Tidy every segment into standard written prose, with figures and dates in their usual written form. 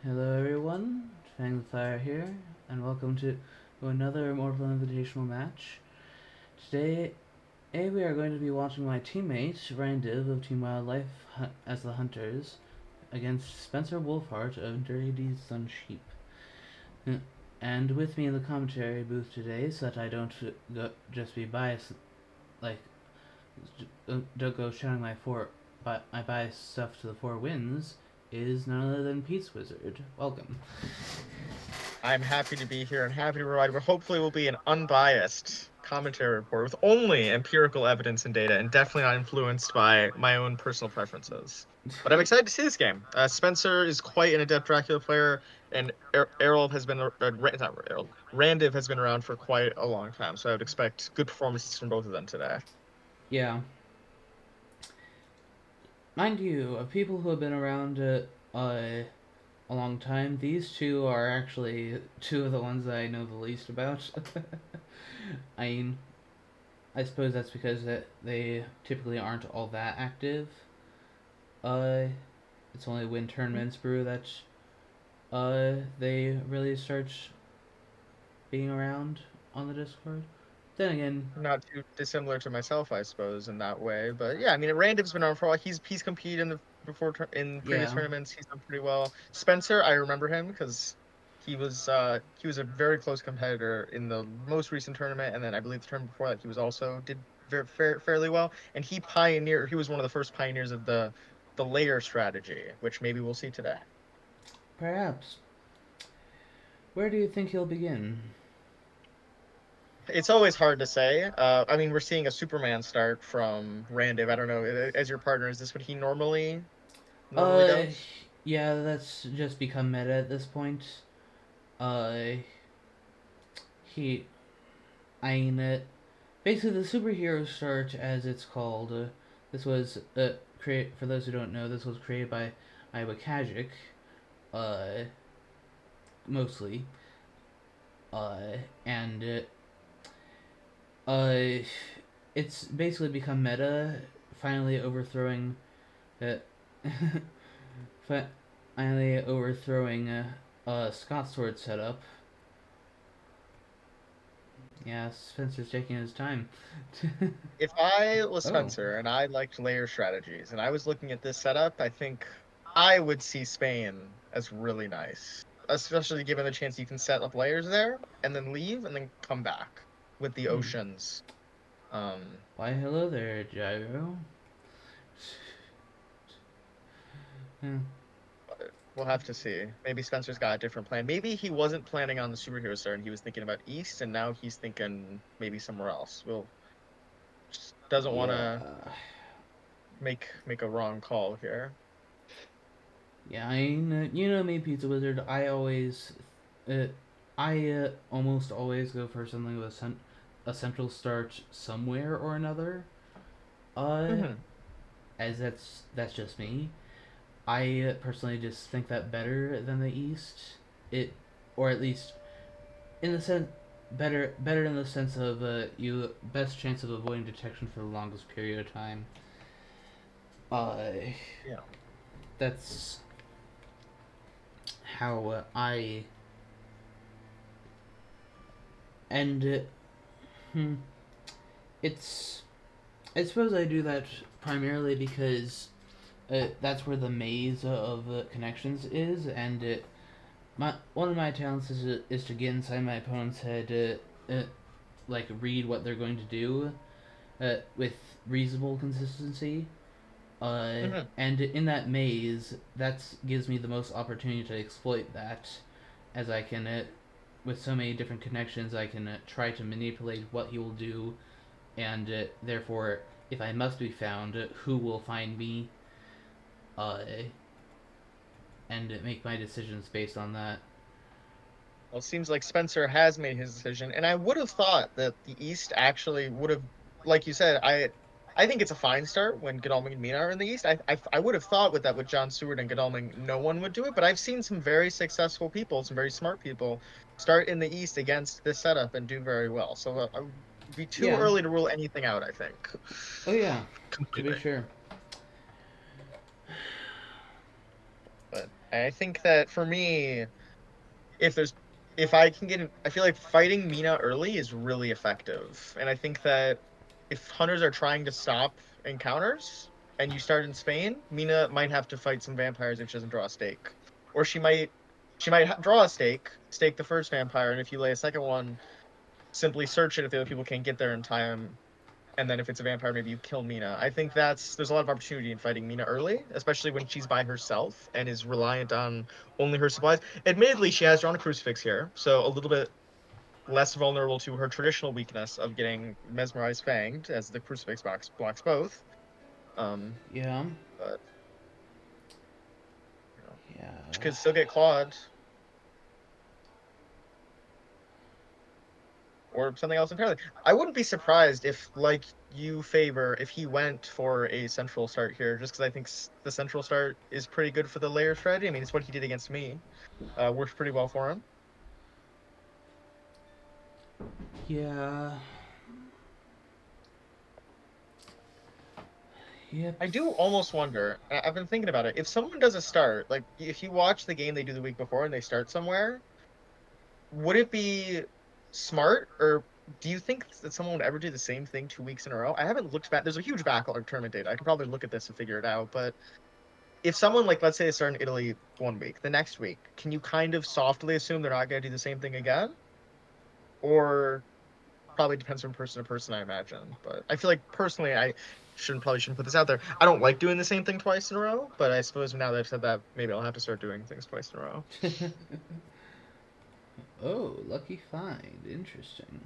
Hello everyone, Fang the Fire here, and welcome to another Immortal Invitational match. Today, we are going to be watching my teammate, Randiv of Team Wildlife as the Hunters, against Spencer Wolfhart of Dirty D's Sun Sheep. And with me in the commentary booth today, so that I don't just be biased, like, don't go shouting my biased stuff to the four winds, is none other than Peace Wizard. Welcome. I'm happy to be here and happy to provide what hopefully will be an unbiased commentary report with only empirical evidence and data and definitely not influenced by my own personal preferences. But I'm excited to see this game. Spencer is quite an adept Dracula player, and Errol has been, not Errol, Randiv has been around for quite a long time, so I would expect good performances from both of them today. Yeah. Mind you, of people who have been around a long time, these two are actually two of the ones that I know the least about. I mean, I suppose that's because they typically aren't all that active. Uh, it's only when tournaments brew that they really start being around on the Discord. Then again, Not too dissimilar to myself, I suppose, in that way. But yeah, I mean, Randiv's been on for a while. He's competed in the in previous yeah, tournaments. He's done pretty well. Spencer, I remember him because he was a very close competitor in the most recent tournament, and then I believe the tournament before that he was also did fairly well. And he was one of the first pioneers of the layer strategy, which maybe we'll see today. perhaps. Where do you think he'll begin? It's always hard to say. I mean, we're seeing a Superman start from Randiv. I don't know, as your partner, is this what he normally Uh, does? yeah, that's just become meta at this point. Uh, he, I mean, basically the superhero start, as it's called. This was create for those who don't know. This was created by Iowa Kajic, uh, mostly, uh, and uh, it's basically become meta, finally overthrowing, uh, finally overthrowing Scott's sword setup. Yeah, Spencer's taking his time. If I was Oh. Spencer and I liked layer strategies and I was looking at this setup, I think I would see Spain as really nice. Especially given the chance you can set up layers there and then leave and then come back with the Hmm. oceans. Um, Why, hello there, Gyro. Yeah. we'll have to see. Maybe Spencer's got a different plan. Maybe he wasn't planning on the superhero star and he was thinking about East and now he's thinking maybe somewhere else. Will just doesn't want Yeah. to make a wrong call here. Yeah, I mean, you know me, Pizza Wizard. Uh, I almost always go for something with a central start somewhere or another. Uh, Hmm. as that's just me. I personally just think that better than the East. It, or at least in the sense better in the sense of you best chance of avoiding detection for the longest period of time. Uh, Yeah. that's how I and hmm, it's I suppose I do that primarily because that's where the maze of connections is, and my one of my talents is to get inside my opponent's head, like read what they're going to do, with reasonable consistency. Hmm. And in that maze, that gives me the most opportunity to exploit that, as I can, with so many different connections, I can try to manipulate what he will do, and therefore, if I must be found, who will find me, uh, and make my decisions based on that. Well, it seems like Spencer has made his decision, and I would have thought that the East actually would have, like you said, I think it's a fine start when Godalming and Mina are in the East. I would have thought with that with John Seward and Godalming, no one would do it, but I've seen some very successful people, some very smart people, start in the East against this setup and do very well. So it would be too Yeah. early to rule anything out, I think. Oh yeah. To be Completely. sure. But I think that for me, if there's if I can get I feel like fighting Mina early is really effective. And I think that if hunters are trying to stop encounters and you start in Spain, Mina might have to fight some vampires if she doesn't draw a stake. Or she might draw a stake the first vampire, and if you lay a second one, simply search it if the other people can't get there in time, and then if it's a vampire, maybe you kill Mina. I think there's a lot of opportunity in fighting Mina early, especially when she's by herself and is reliant on only her supplies. Admittedly, she has drawn a crucifix here, so a little bit less vulnerable to her traditional weakness of getting mesmerized fanged, as the crucifix box blocks both. Um, Yeah. but you know, she Yeah. could still get clawed or something else entirely. I wouldn't be surprised if, like you favor, if he went for a central start here, just because I think the central start is pretty good for the layer strategy. I mean, it's what he did against me. Works pretty well for him. Yeah. Yep. I do almost wonder. I've been thinking about it. If someone does a start, like if you watch the game they do the week before and they start somewhere, would it be smart, or do you think that someone would ever do the same thing 2 weeks in a row? I haven't looked back. There's a huge backlog of tournament data. I can probably look at this and figure it out. But if someone, like, let's say they start in Italy 1 week, the next week, can you kind of softly assume they're not going to do the same thing again? Or probably depends from person to person, I imagine. But I feel like personally, I shouldn't put this out there. I don't like doing the same thing twice in a row, but I suppose now that I've said that, maybe I'll have to start doing things twice in a row. Oh, lucky find. Interesting.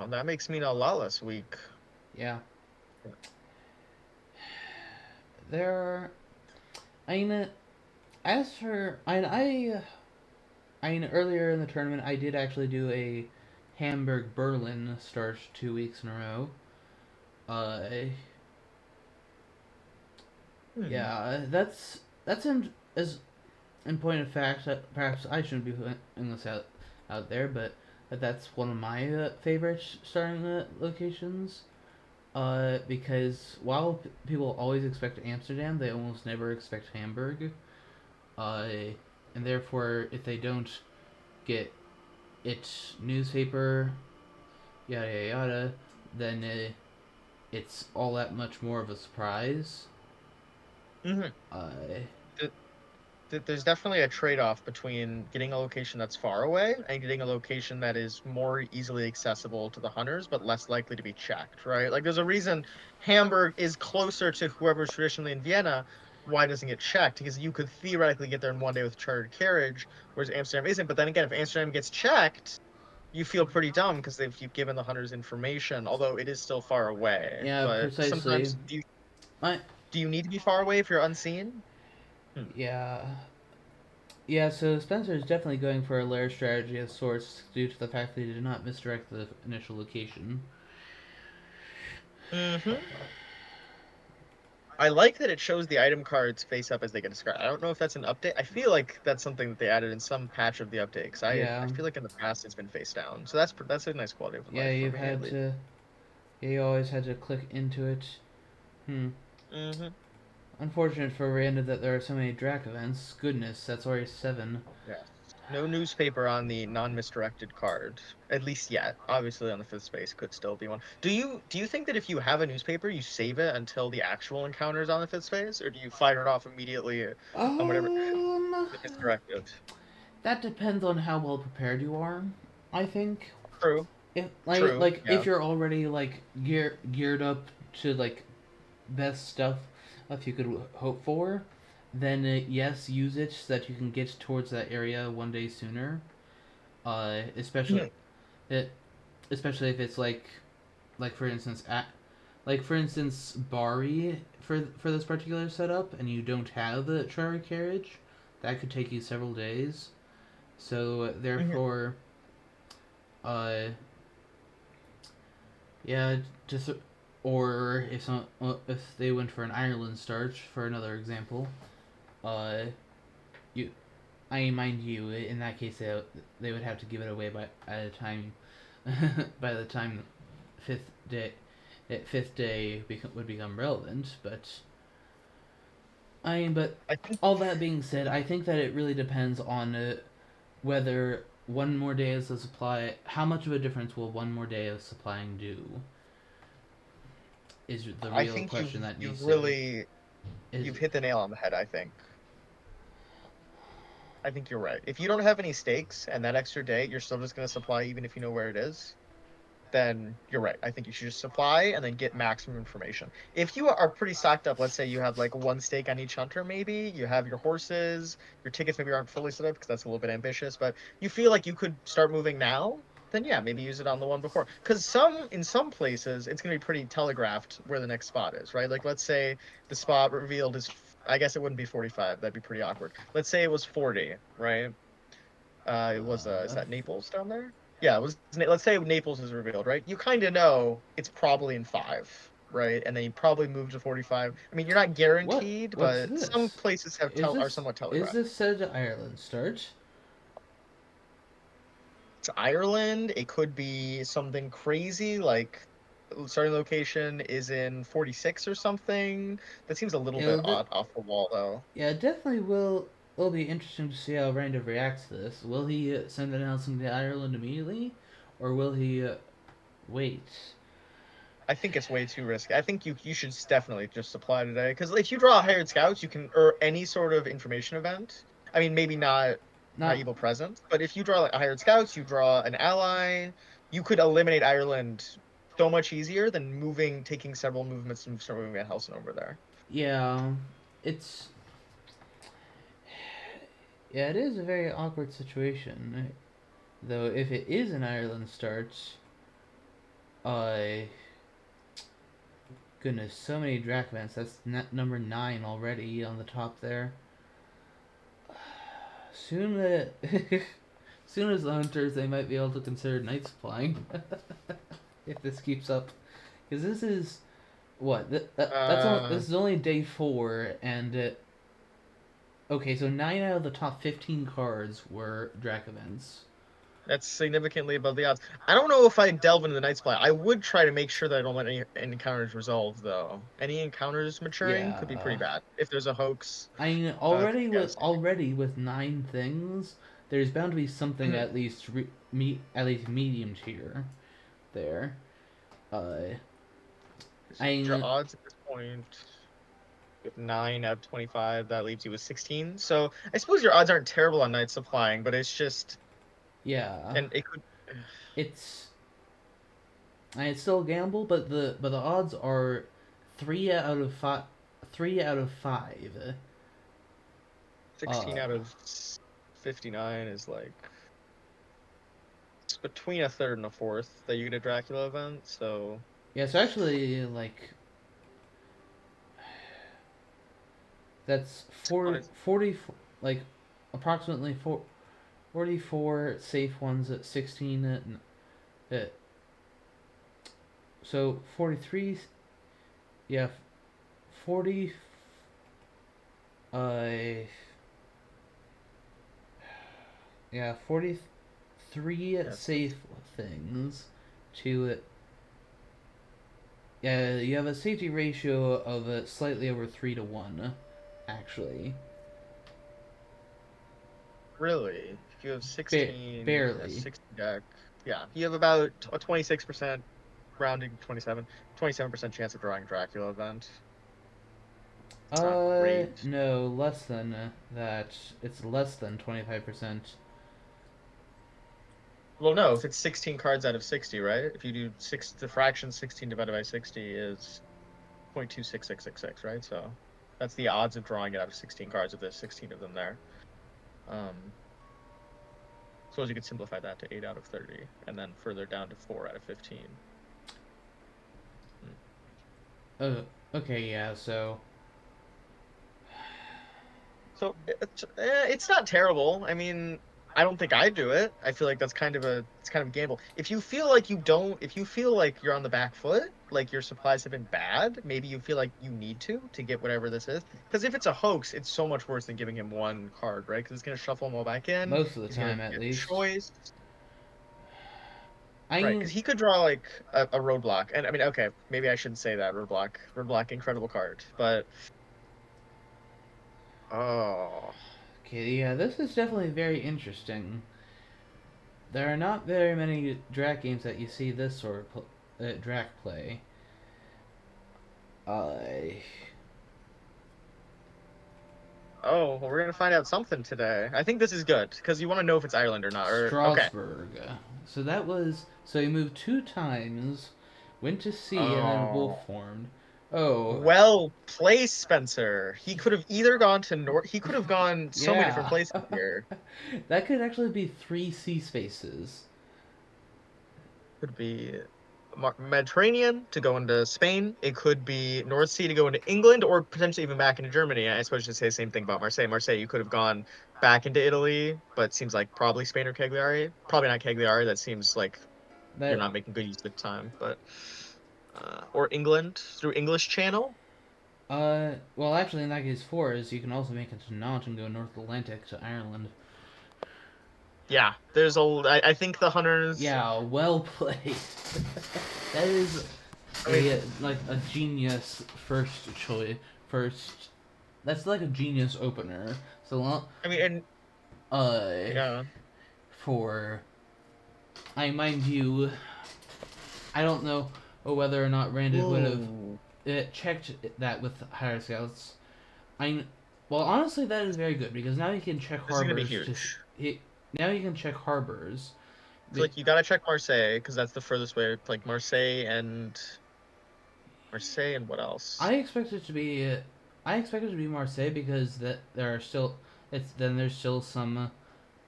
That makes me a lawless week. Yeah. There are. I mean, as for. I mean, earlier in the tournament, I did actually do a Hamburg Berlin start 2 weeks in a row. Uh, Hmm. yeah, that's in as in point of fact that perhaps I shouldn't be putting this out there, but that's one of my favorite starting locations. Because while people always expect Amsterdam, they almost never expect Hamburg. Uh, and therefore, if they don't get its newspaper, yada yada yada, then it's all that much more of a surprise. Hmm. Uh, There's definitely a trade-off between getting a location that's far away and getting a location that is more easily accessible to the hunters but less likely to be checked, right? Like there's a reason Hamburg is closer to whoever's traditionally in Vienna. Why doesn't it get checked? Because you could theoretically get there in one day with chartered carriage, whereas Amsterdam isn't. But then again, if Amsterdam gets checked, you feel pretty dumb because you've given the hunters information, although it is still far away. yeah, But precisely. sometimes I do you need to be far away if you're unseen? Hmm. yeah. Yeah, so Spencer is definitely going for a lair strategy of sorts due to the fact that he did not misdirect the initial location. Mm-hmm. I like that it shows the item cards face up as they get described. I don't know if that's an update. I feel like that's something that they added in some patch of the update, because I Yeah, feel like in the past it's been face down. So that's a nice quality of yeah, life for you've me, at had least. to. Yeah, you always had to click into it. Hmm. Mm-hmm. Unfortunate for Randa that there are so many Drac events. Goodness, that's already 7. Yes. No newspaper on the non-misdirected card, at least yet. Obviously, on the fifth space could still be one. Do you think that if you have a newspaper, you save it until the actual encounter is on the fifth space, or do you fire it off immediately on whatever Um, the misdirected? that depends on how well prepared you are. I think True. if True. if Yeah. you're already like geared up to like best stuff if you could hope for, then yes, use it so that you can get towards that area one day sooner. Especially Hmm. it, especially if it's like for instance Bari for this particular setup, and you don't have the Trari carriage, that could take you several days. So Hmm. therefore, uh, yeah, just or if they went for an Ireland start for another example, uh, you I mind you, in that case they would have to give it away by at a time by the time fifth day fifth day would become relevant. But I mean, but I think all that being said, I think that it really depends on whether one more day of supply, how much of a difference will one more day of supplying do? Is the I real think question that you've needs to really is. you've hit the nail on the head, I think you're right. If you don't have any stakes and that extra day, you're still just going to supply even if you know where it is, then you're right. I think you should just supply and then get maximum information. If you are pretty stocked up, let's say you have like one stake on each hunter, maybe you have your horses, your tickets maybe aren't fully set up because that's a little bit ambitious, but you feel like you could start moving now, then yeah, maybe use it on the one before. Because in some places it's going to be pretty telegraphed where the next spot is, right? Like let's say the spot revealed is, I guess it wouldn't be 45. That'd be pretty awkward. Let's say it was 40, right? It was is Uh, that Naples down there? Yeah, it was. Let's say Naples is revealed, right? You kind of know it's probably in 5, right? And then you probably move to 45. I mean, you're not guaranteed, what's but some this? places have are somewhat Is telegraphed. this said to Ireland start? It's Ireland. It could be something crazy like starting location is in 46 or something. That seems a little bit It'll de- odd off the wall, though. yeah, it definitely will. It'll be interesting to see how Randiv reacts to this. Will he send an announcement to Ireland immediately, or will he wait? I think it's way too risky. I think you should definitely just apply today because if you draw hired scouts, you can or any sort of information event. I mean, maybe not Not evil presence, but if you draw like hired scouts, you draw an ally, you could eliminate Ireland so much easier than taking several movements and start moving Van Helsing over there. yeah, it's yeah, it is a very awkward situation. Though if it is an Ireland start, uh, goodness, so many Drac events. That's number 9 already on the top there. Soon, soon as the hunters, they might be able to consider night supplying if this keeps up. Because this is what Uh, this is only day 4, and okay, so 9 out of the top 15 cards were Drac events. that's significantly above the odds. I don't know if I delve into the Night Supply. I would try to make sure that I don't let any encounters resolve, though. Any encounters maturing could be pretty Yeah, bad. If there's a hoax, I mean, could be devastating. already with 9 things, there's bound to be something Mhm. at least at least medium tier there. Uh, I Your mean, odds at this point, with 9 out of 25, that leaves you with 16. So I suppose your odds aren't terrible on Night Supplying, but it's just, yeah, and it could it's it's still a gamble, but the odds are 3 out of 5, 3 out of 5. 16 Uh, out of 59 is like it's between a third and a fourth that you get a Dracula event. So yeah, so actually, like that's what 4, is 40, like approximately 44 safe ones at 16. So 43, yeah, 40, uh, yeah, 43 yes, safe things to, yeah, you have a safety ratio of slightly over 3 to 1, actually. really? If you have Ba- 16, a barely. 60 deck, yeah, you have about a 26% rounding to 27% chance of drawing a Dracula event. It's not great. No, less than that. It's less than 25%. Well, no, if it's 16 cards out of 60, right? If you do the fraction 16 divided by 60 is 0.26666, right? So that's the odds of drawing it out of 16 cards if there's 16 of them there. Um, suppose you could simplify that to 8 out of 30 and then further down to 4 out of 15. Hmm. Uh, okay, yeah, so. So it's not terrible. I mean, I don't think I'd do it. I feel like it's kind of a gamble. If you feel like if you feel like you're on the back foot, like your supplies have been bad, maybe you feel like you need to get whatever this is. Because if it's a hoax, it's so much worse than giving him one card, right? Because it's gonna shuffle them all back in. Most of the He's gonna time, at get least. choice, right? I. Because he could draw like a roadblock, and I mean, okay, maybe I shouldn't say that roadblock, incredible card, but Oh. Okay, yeah, this is definitely very interesting. There are not very many Drac games that you see this sort of Drac play. Uh, Oh, well, we're gonna find out something today. I think this is good because you want to know if it's Ireland or not. Or okay. Strasbourg. So that was so he moved two times, went to sea, and then Oh, wolf formed. Oh, well placed, Spencer. He could have either gone to North. He could have gone so many different yeah. places here. That could actually be three sea spaces. Could be Mediterranean to go into Spain. It could be North Sea to go into England, or potentially even back into Germany. I suppose you should say the same thing about Marseille. Marseille, you could have gone back into Italy, but seems like probably Spain or Cagliari. Probably not Cagliari. That seems like you're That not making good use of time. But or England through English Channel. well, actually, in that case, four is you can also make it to Nantes and go North Atlantic to Ireland. Yeah, there's a. I think the hunters. Yeah, well played. That is I mean, a genius first choice. First, that's like a genius opener. So and uh, yeah. for I mind you, I don't know whether or not Randiv would have Ooh, checked that with higher scouts. I well, honestly, that is very good because now you can check this is gonna be harbors. huge. Now you can check harbors. So like you gotta check Marseille because that's the furthest way. Like Marseille and what else? I expect it to be. I expect it to be Marseille because that there are still. It's then there's still some.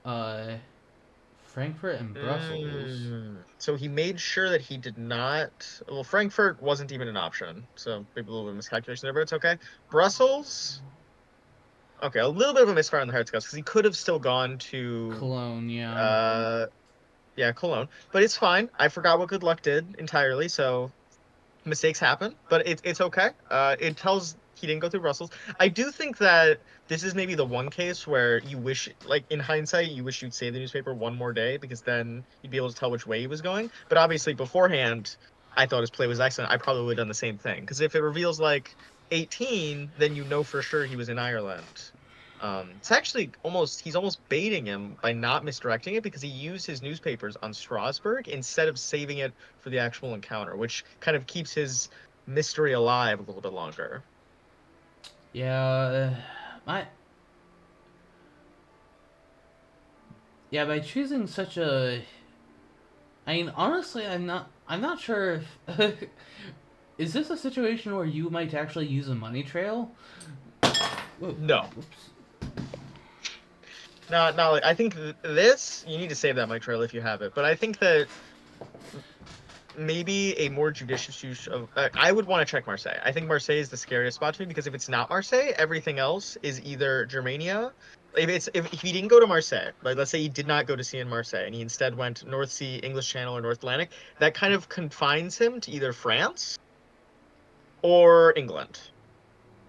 Uh, Frankfurt and Brussels. So he made sure that he did not. Well, Frankfurt wasn't even an option, so maybe a little bit of miscalculation there, but it's okay. Brussels. Okay, a little bit of a misfire on the Hertzgauss because he could have still gone to Cologne, yeah. uh yeah, Cologne, but it's fine. I forgot what good luck did entirely, so mistakes happen, but it's okay. It tells he didn't go through Brussels. I do think that this is maybe the one case where you wish, like in hindsight, you wish you'd save the newspaper one more day because then you'd be able to tell which way he was going. But obviously beforehand, I thought his play was excellent. I probably would have done the same thing because if it reveals like 18, then you know for sure he was in Ireland. It's actually he's almost baiting him by not misdirecting it because he used his newspapers on Strasbourg instead of saving it for the actual encounter, which kind of keeps his mystery alive a little bit longer. Yeah, I yeah by choosing such a. I mean, honestly, I'm not sure if. Is this a situation where you might actually use a money trail? Whoa, No, whoops. not like I think this you need to save that Mike trail if you have it, but I think that maybe a more judicious use of I would want to check Marseille. I think Marseille is the scariest spot to me because if it's not Marseille, everything else is either Germania. If he didn't go to Marseille, like let's say he did not go to sea in Marseille and he instead went North Sea, English Channel, or North Atlantic, that kind of confines him to either France or England.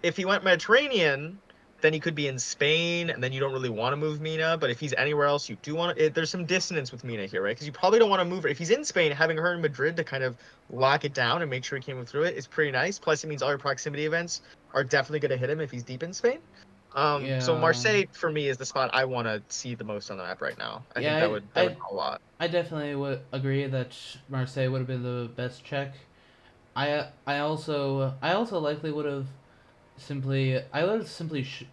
If he went Mediterranean, then he could be in Spain, and then you don't really want to move Mina. But if he's anywhere else, you do want to. There's some dissonance with Mina here, right? Because you probably don't want to move her. If he's in Spain, having her in Madrid to kind of lock it down and make sure he can move through it is pretty nice. Plus, it means all your proximity events are definitely going to hit him if he's deep in Spain. So Yeah, Marseille for me is the spot I want to see the most on the map right now. I yeah. think that would help a lot. I definitely would agree that Marseille would have been the best check. I also likely would have simply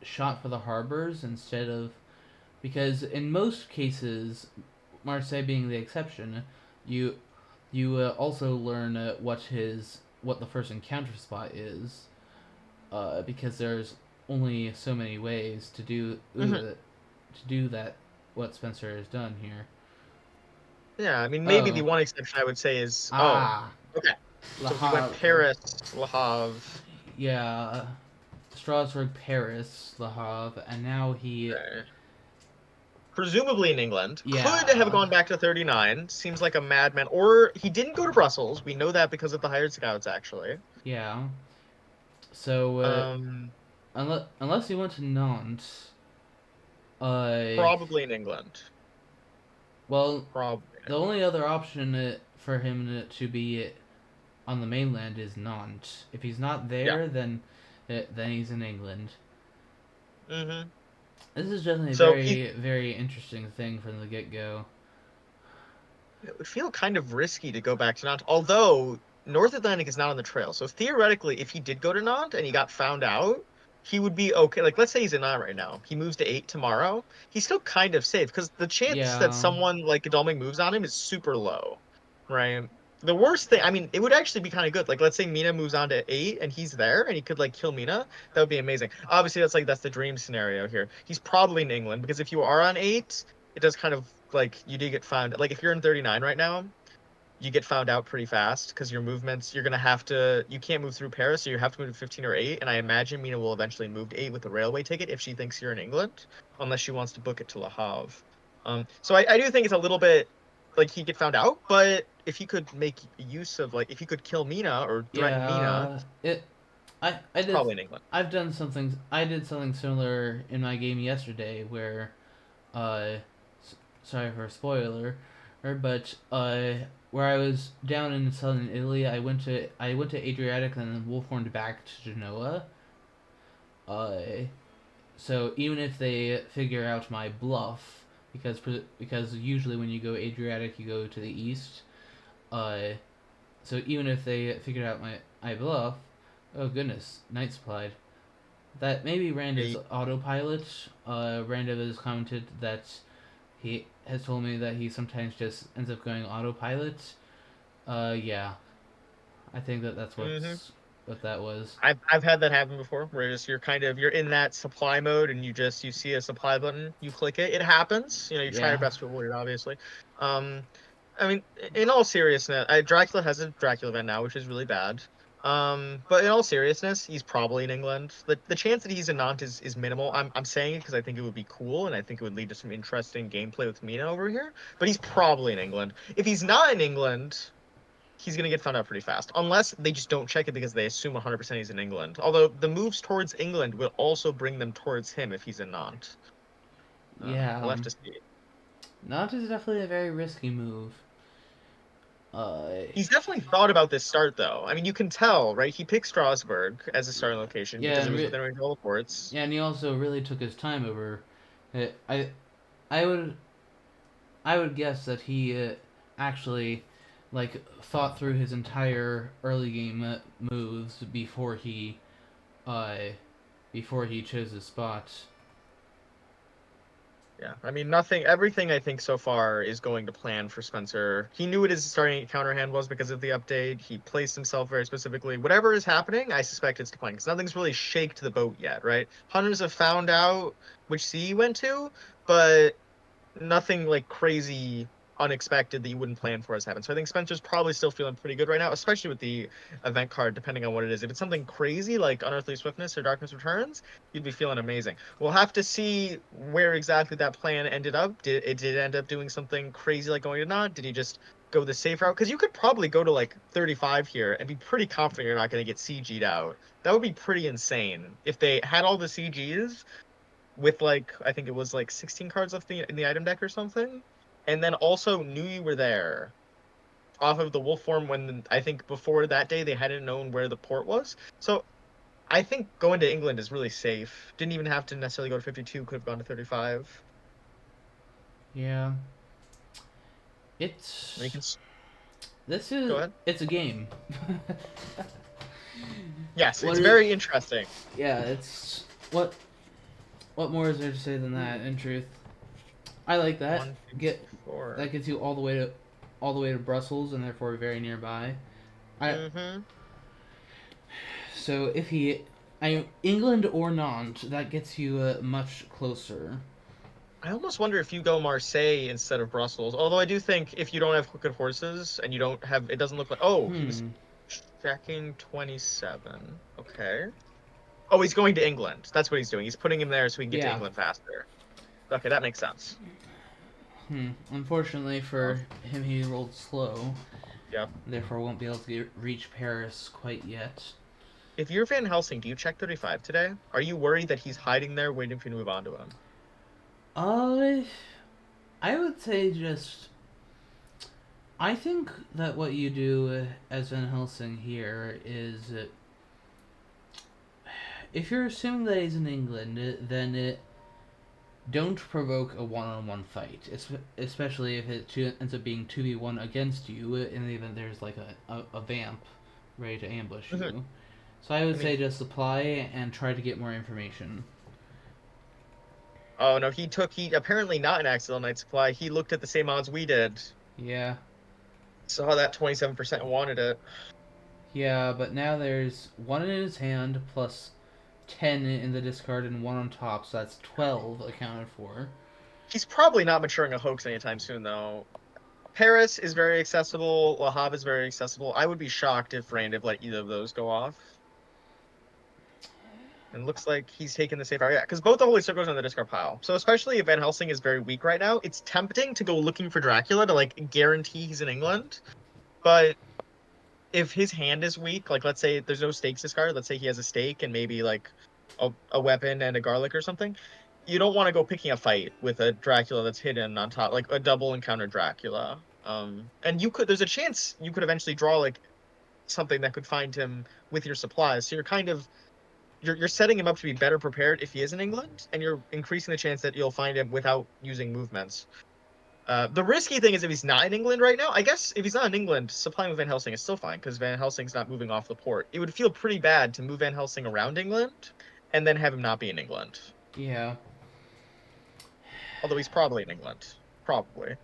shot for the harbors instead of because in most cases, Marseille being the exception, you also learn what the first encounter spot is, because there's only so many ways Mhm. to do that. What Spencer has done here. Yeah, I mean maybe the Oh, one exception I would say is ah, okay. Le So he went Havre. Paris, Le Havre. Yeah, Strasbourg, Paris, Le Havre, and now he. Okay. Presumably in England, could have Yeah, gone back to 39. Seems like a madman. Or he didn't go to Brussels. We know that because of the hired scouts, actually. yeah. So Um, unless he went to Nantes, uh, Probably in England. well, Probably in the only England. other option for him to be on the mainland is Nantes. If he's not Yeah. there, then he's in England. Mm-hmm. This is definitely a So very, very interesting thing from the get go. it would feel kind of risky to go back to Nantes, although North Atlantic is not on the trail. So theoretically, if he did go to Nantes and he got found out, he would be okay. Like, let's say he's in Nantes right now. He moves to 8 tomorrow. He's still kind of safe because the chance that Yeah, someone like Godalming moves on him is super low, right? The worst thing, I mean, it would actually be kind of good. Like, let's say Mina moves on to 8 and he's there and he could like kill Mina. That would be amazing. Obviously, that's the dream scenario here. He's probably in England because if you are on 8, it does kind of like you do get found. Like if you're in 39 right now, you get found out pretty fast because your movements, you're gonna have to, you can't move through Paris, so you have to move to 15 or 8. And I imagine Mina will eventually move to 8 with a railway ticket if she thinks you're in England, unless she wants to book it to Le Havre. So I do think it's a little bit like he get found out, but if he could make use of like if he could kill Mina or threaten Mina, yeah. I it's did. probably in England. I've done something. I did something similar in my game yesterday, where, uh, sorry for a spoiler, but where I was down in southern Italy, I went to Adriatic and then wolfhorned back to Genoa. Uh, so even if they figure out my bluff, because usually when you go Adriatic, you go to the east. Uh, so even if they figured out my bluff, oh goodness, night supplied. That maybe Randiv's Yeah, autopilot. Randiv has commented that he has told me that he sometimes just ends up going autopilot. Yeah, I think that's hmm what that was. I've had that happen before, where just you're kind of you're in that supply mode and you see a supply button, you click it. It happens. You try your Yeah, best to avoid it, obviously. Um, I mean, in all seriousness, Dracula has a Dracula event now, which is really bad. But in all seriousness, he's probably in England. The chance that he's in Nantes is minimal. I'm saying it because I think it would be cool and I think it would lead to some interesting gameplay with Mina over here. But he's probably in England. If he's not in England, he's going to get found out pretty fast, unless they just don't check it because they assume 100% he's in England. Although the moves towards England will also bring them towards him if he's in Nantes. yeah. We'll have to see. Nantes is definitely a very risky move. Uh, He's definitely thought about this start, though. I mean, you can tell, right? He picked Strasbourg as a starting location yeah, because it was within range of all the ports. yeah, and he also really took his time over. It. I would I would guess that he actually like thought through his entire early game moves uh before he chose his spot. Yeah, I mean, everything I think so far is going to plan for Spencer. He knew what his starting counter hand was because of the update. He placed himself very specifically. Whatever is happening, I suspect it's to plan because nothing's really shaked the boat yet, right? Hunters have found out which sea he went to, but nothing like crazy unexpected that you wouldn't plan for has happened. So I think Spencer's probably still feeling pretty good right now, especially with the event card, depending on what it is. If it's something crazy like Unearthly Swiftness or Darkness Returns, you'd be feeling amazing. We'll have to see where exactly that plan ended up. Did it end up doing something crazy like going to Nod? Did he just go the safe route? Because you could probably go to like 35 here and be pretty confident you're not going to get CG'd out. That would be pretty insane. If they had all the CGs, with like I think it was like 16 cards left in the item deck or something, and then also knew you were there off of the wolf form when I think before that day they hadn't known where the port was. So I think going to England is really safe. Didn't even have to necessarily go to 52. Could have gone to 35. Yeah, I mean, you it's can this go is ahead. it's a game. Yes, what it's is very interesting. yeah, it's what more is there to say than that? In truth, I like that. One, two, Get three, four. that gets you all the way to Brussels and therefore very nearby. I Mm-hmm. so if he England or Nantes, that gets you much closer. I almost wonder if you go Marseille instead of Brussels. Although I do think if you don't have crooked horses and you don't have, it doesn't look like. Oh, he was Hmm. checking 27. Okay. Oh, he's going to England. That's what he's doing. He's putting him there so he can get to Yeah. England faster. Okay, that makes sense. Unfortunately Uh, for him, he rolled slow, yep. therefore won't be able to reach Paris quite yet. If you're Van Helsing, do you check 35 today? Are you worried that he's hiding there waiting for you to move on to him? Uh, I would say just. I think that what you do as Van Helsing here is if you're assuming that he's in England, then don't provoke a one-on-one fight, especially if it ends up being 2v1 against you in the event there's like a vamp ready to ambush Mhm. you. So I would I say mean, just apply and try to get more information. oh no, he apparently not an accidental night supply. He looked at the same odds we did. Yeah. Saw that 27% wanted it. Yeah, but now there's one in his hand plus 10 in the discard and one on top, so that's 12 accounted for. He's probably not maturing a hoax anytime soon, though. Paris is very accessible. Wahab is very accessible. I would be shocked if Randiv let either of those go off. And looks like he's taking the safe route. Yeah, because both the Holy Circles are in the discard pile. So especially if Van Helsing is very weak right now, it's tempting to go looking for Dracula to like guarantee he's in England. But if his hand is weak, like let's say there's no stakes discard, let's say he has a stake and maybe like a weapon and a garlic or something, you don't want to go picking a fight with a Dracula that's hidden on top, like a double encounter Dracula. And there's a chance you could eventually draw like something that could find him with your supplies. So you're kind of you're setting him up to be better prepared if he is in England, and you're increasing the chance that you'll find him without using movements. The risky thing is if he's not in England right now. I guess if he's not in England, supplying with Van Helsing is still fine because Van Helsing's not moving off the port. It would feel pretty bad to move Van Helsing around England and then have him not be in England. Yeah. Although he's probably in England. Probably.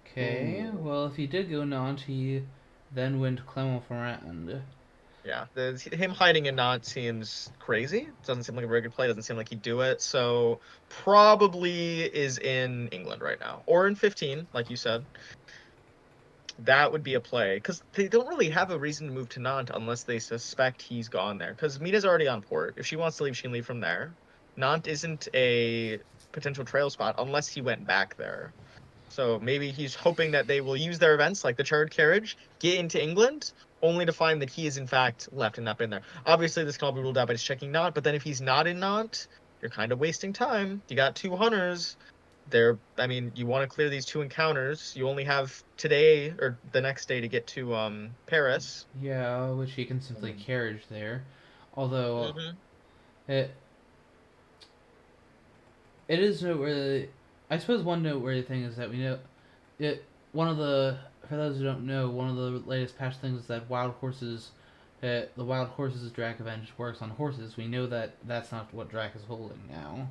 Okay, Ooh. well, if he did go Nantes, he then went Clermont-Ferrand. Yeah. Him hiding in Nantes seems crazy. Doesn't seem like a very good play. Doesn't seem like he'd do it. So probably is in England right now. Or in 15, like you said. That would be a play because they don't really have a reason to move to Nantes unless they suspect he's gone there. Because Mina's already on port. If she wants to leave, she can leave from there. Nantes isn't a potential trail spot unless he went back there. So maybe he's hoping that they will use their events like the chartered carriage, get into England, only to find that he is in fact left and not been there. Obviously, this can all be ruled out by just checking Nantes, but then if he's not in Nantes, you're kind of wasting time. You got two hunters I mean, you want to clear these two encounters. You only have today or the next day to get to Paris. Yeah, which he can simply carriage there. Although, Mm-hmm. it, it is noteworthy. I suppose one noteworthy thing is that we know it. One of the for those who don't know, one of the latest patch things is that the wild horses Drac event works on horses. We know that that's not what Drac is holding now.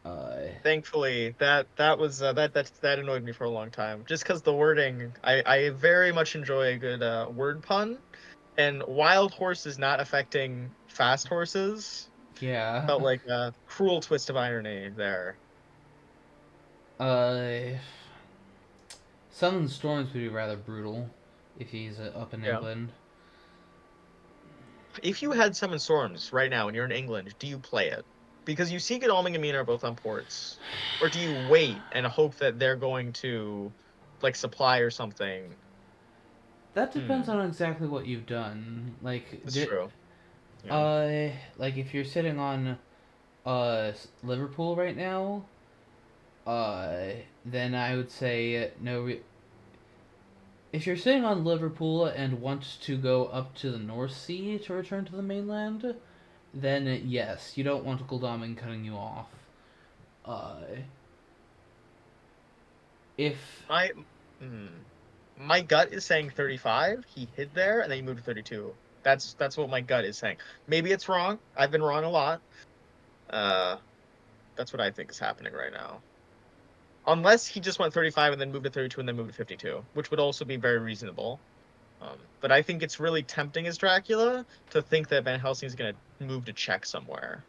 Uh, Thankfully, that annoyed me for a long time. Just because the wording, I very much enjoy a good word pun, and wild horses not affecting fast horses yeah. felt like a cruel twist of irony there. Uh, Sun and Storms would be rather brutal if he's up in Yeah. England. If you had Summon Storms right now and you're in England, do you play it? Because you see Godalming and Mina are both on ports. Or do you wait and hope that they're going to like supply or something? That depends Hmm, on exactly what you've done. that's true. Yeah. Like if you're sitting on Liverpool right now, then I would say no. If you're sitting on Liverpool and want to go up to the North Sea to return to the mainland, then yes, you don't want Gul'damin cutting you off. Uh, if My hmm, my gut is saying 35. He hid there and then he moved to 32. That's what my gut is saying. Maybe it's wrong. I've been wrong a lot. Uh, that's what I think is happening right now. Unless he just went 35 and then moved to 32 and then moved to 52, which would also be very reasonable. But I think it's really tempting as Dracula to think that Van Helsing is going to move to Czech somewhere.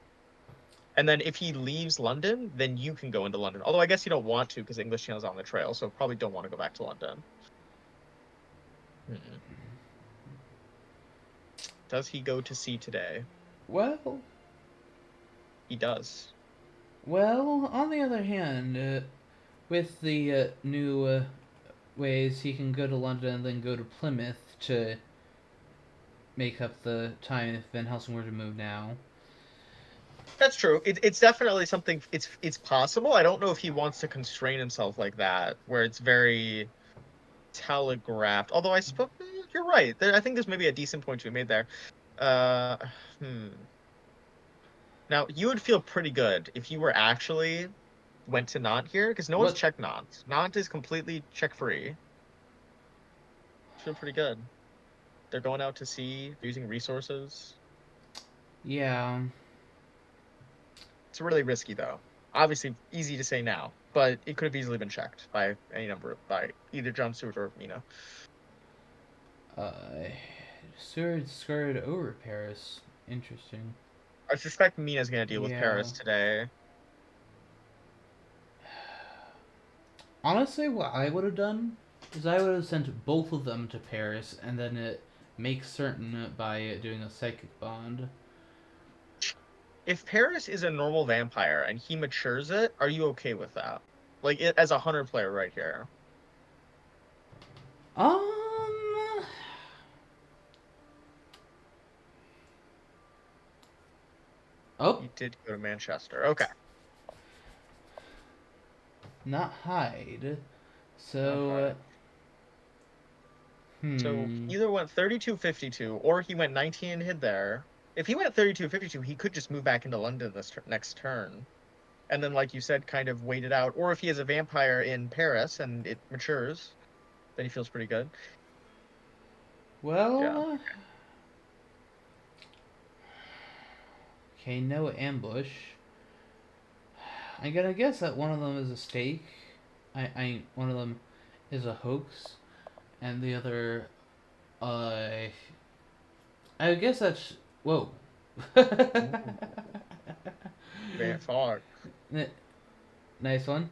And then if he leaves London, then you can go into London. Although I guess you don't want to because English Channel's on the trail, so probably don't want to go back to London. Mm-mm. Does he go to sea today? well, He does. on the other hand, with the new ways, he can go to London and then go to Plymouth to make up the time if Van Helsing were to move now. That's true. It's definitely something. It's possible. I don't know if he wants to constrain himself like that, where it's very telegraphed. Although I suppose you're right. I think there's maybe a decent point to be made there. Uh, hmm. Now, you would feel pretty good if you were actually went to Nantes here, because no one's What? checked Nantes. Nantes is completely check free. Feel pretty good. They're going out to sea, using resources. Yeah. It's really risky though. Obviously, easy to say now, but it could have easily been checked by any number by either John Stewart or Mina. Uh, Seward skirted over Paris. Interesting. I suspect Mina's going to deal with Yeah. Paris today. Honestly, what I would have done is I would have sent both of them to Paris and then make certain by doing a psychic bond. If Paris is a normal vampire and he matures it, are you okay with that? Like it, as a hunter player right here. Um. Oh, You did go to Manchester. Okay. not hide. Not So, high. So he either went 32-52 or he went 19 and hid there. If he went 32-52, he could just move back into London this next turn. And then, like you said, kind of wait it out. Or if he has a vampire in Paris and it matures, then he feels pretty good. Yeah. well, okay, no ambush. I'm gonna guess that one of them is a stake. One of them is a hoax, and the other, I guess that's whoa. Ooh, fog. Nice one.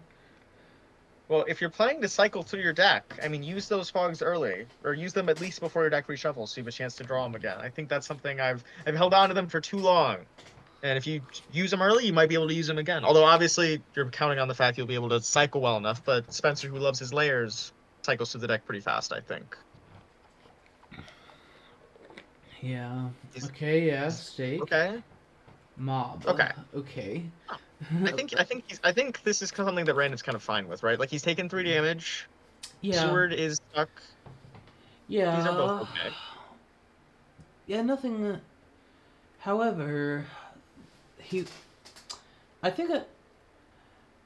Well, if you're planning to cycle through your deck, I mean, use those fogs early, or use them at least before your deck reshuffles, so you have a chance to draw them again. I think that's something I've held on to them for too long, and if you use them early, you might be able to use them again. Although obviously you're counting on the fact you'll be able to cycle well enough. But Spencer, who loves his layers, cycles through the deck pretty fast, I think. Yeah. He's, Okay. Yeah. he's Stake. okay. Mob. Okay. Okay. I think this is something that Randon's kind of fine with, right? Like he's taken 3 damage. Yeah. Seward is stuck. These are both Yeah. okay. Yeah. Nothing. However, he. I think.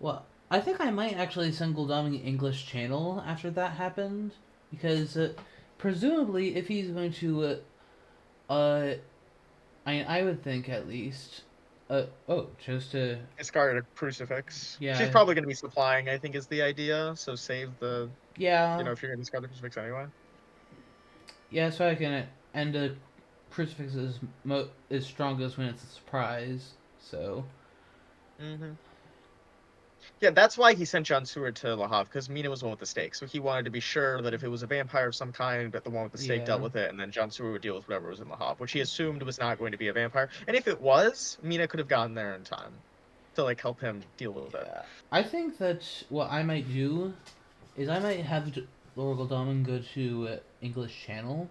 Well, I think I might actually send Gul'dami English Channel after that happened because presumably if he's going to I would think at least oh chose to Discard a crucifix. She's yeah probably going to be supplying, I think, is the idea. So save the, yeah if you're going to discard the crucifix anyway. yeah so I can end a crucifix is strongest when it's a surprise so hmm Yeah, that's why he sent John Seward to Le Havre, because Mina was the one with the stake. So he wanted to be sure that if it was a vampire of some kind, that the one with the stake dealt yeah with it, and then John Seward would deal with whatever was in Le Havre, which he assumed was not going to be a vampire. And if it was, Mina could have gotten there in time to like help him deal with it. yeah I think that what I might do is I might have Laura Gul'dami go to English Channel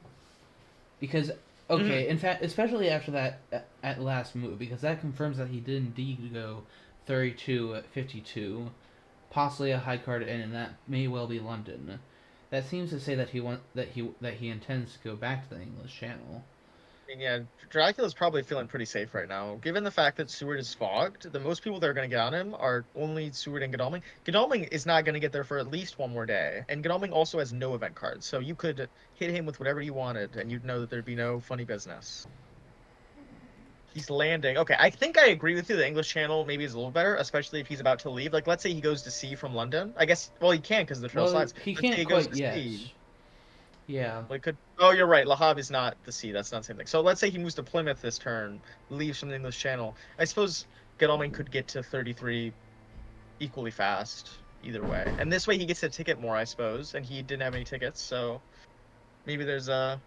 because hmm okay, in fact, especially after that at last move, because that confirms that he did indeed go 32 at 52, possibly a high card in, and that may well be London. That seems to say that he intends to go back to the English Channel. Yeah, Dracula's probably feeling pretty safe right now. Given the fact that Seward is fogged, the most people that are going to get on him are only Seward and Godalming. Godalming is not going to get there for at least one more day. And Godalming also has no event cards, so you could hit him with whatever you wanted, and you'd know that there'd be no funny business. He's landing. Okay, I think I agree with you. The English Channel maybe is a little better, especially if he's about to leave. Like, let's say he goes to sea from London. I guess, well, he can because the trail Well, slides. he Let's say can't he goes quite to yet. sea. Yeah, Well, it could. Oh, you're right. Le Havre is not the sea. That's not the same thing. So let's say he moves to Plymouth this turn, leaves from the English Channel. I suppose Godalming could get to 33 equally fast either way. And this way he gets a ticket more, I suppose. And he didn't have any tickets, so maybe there's a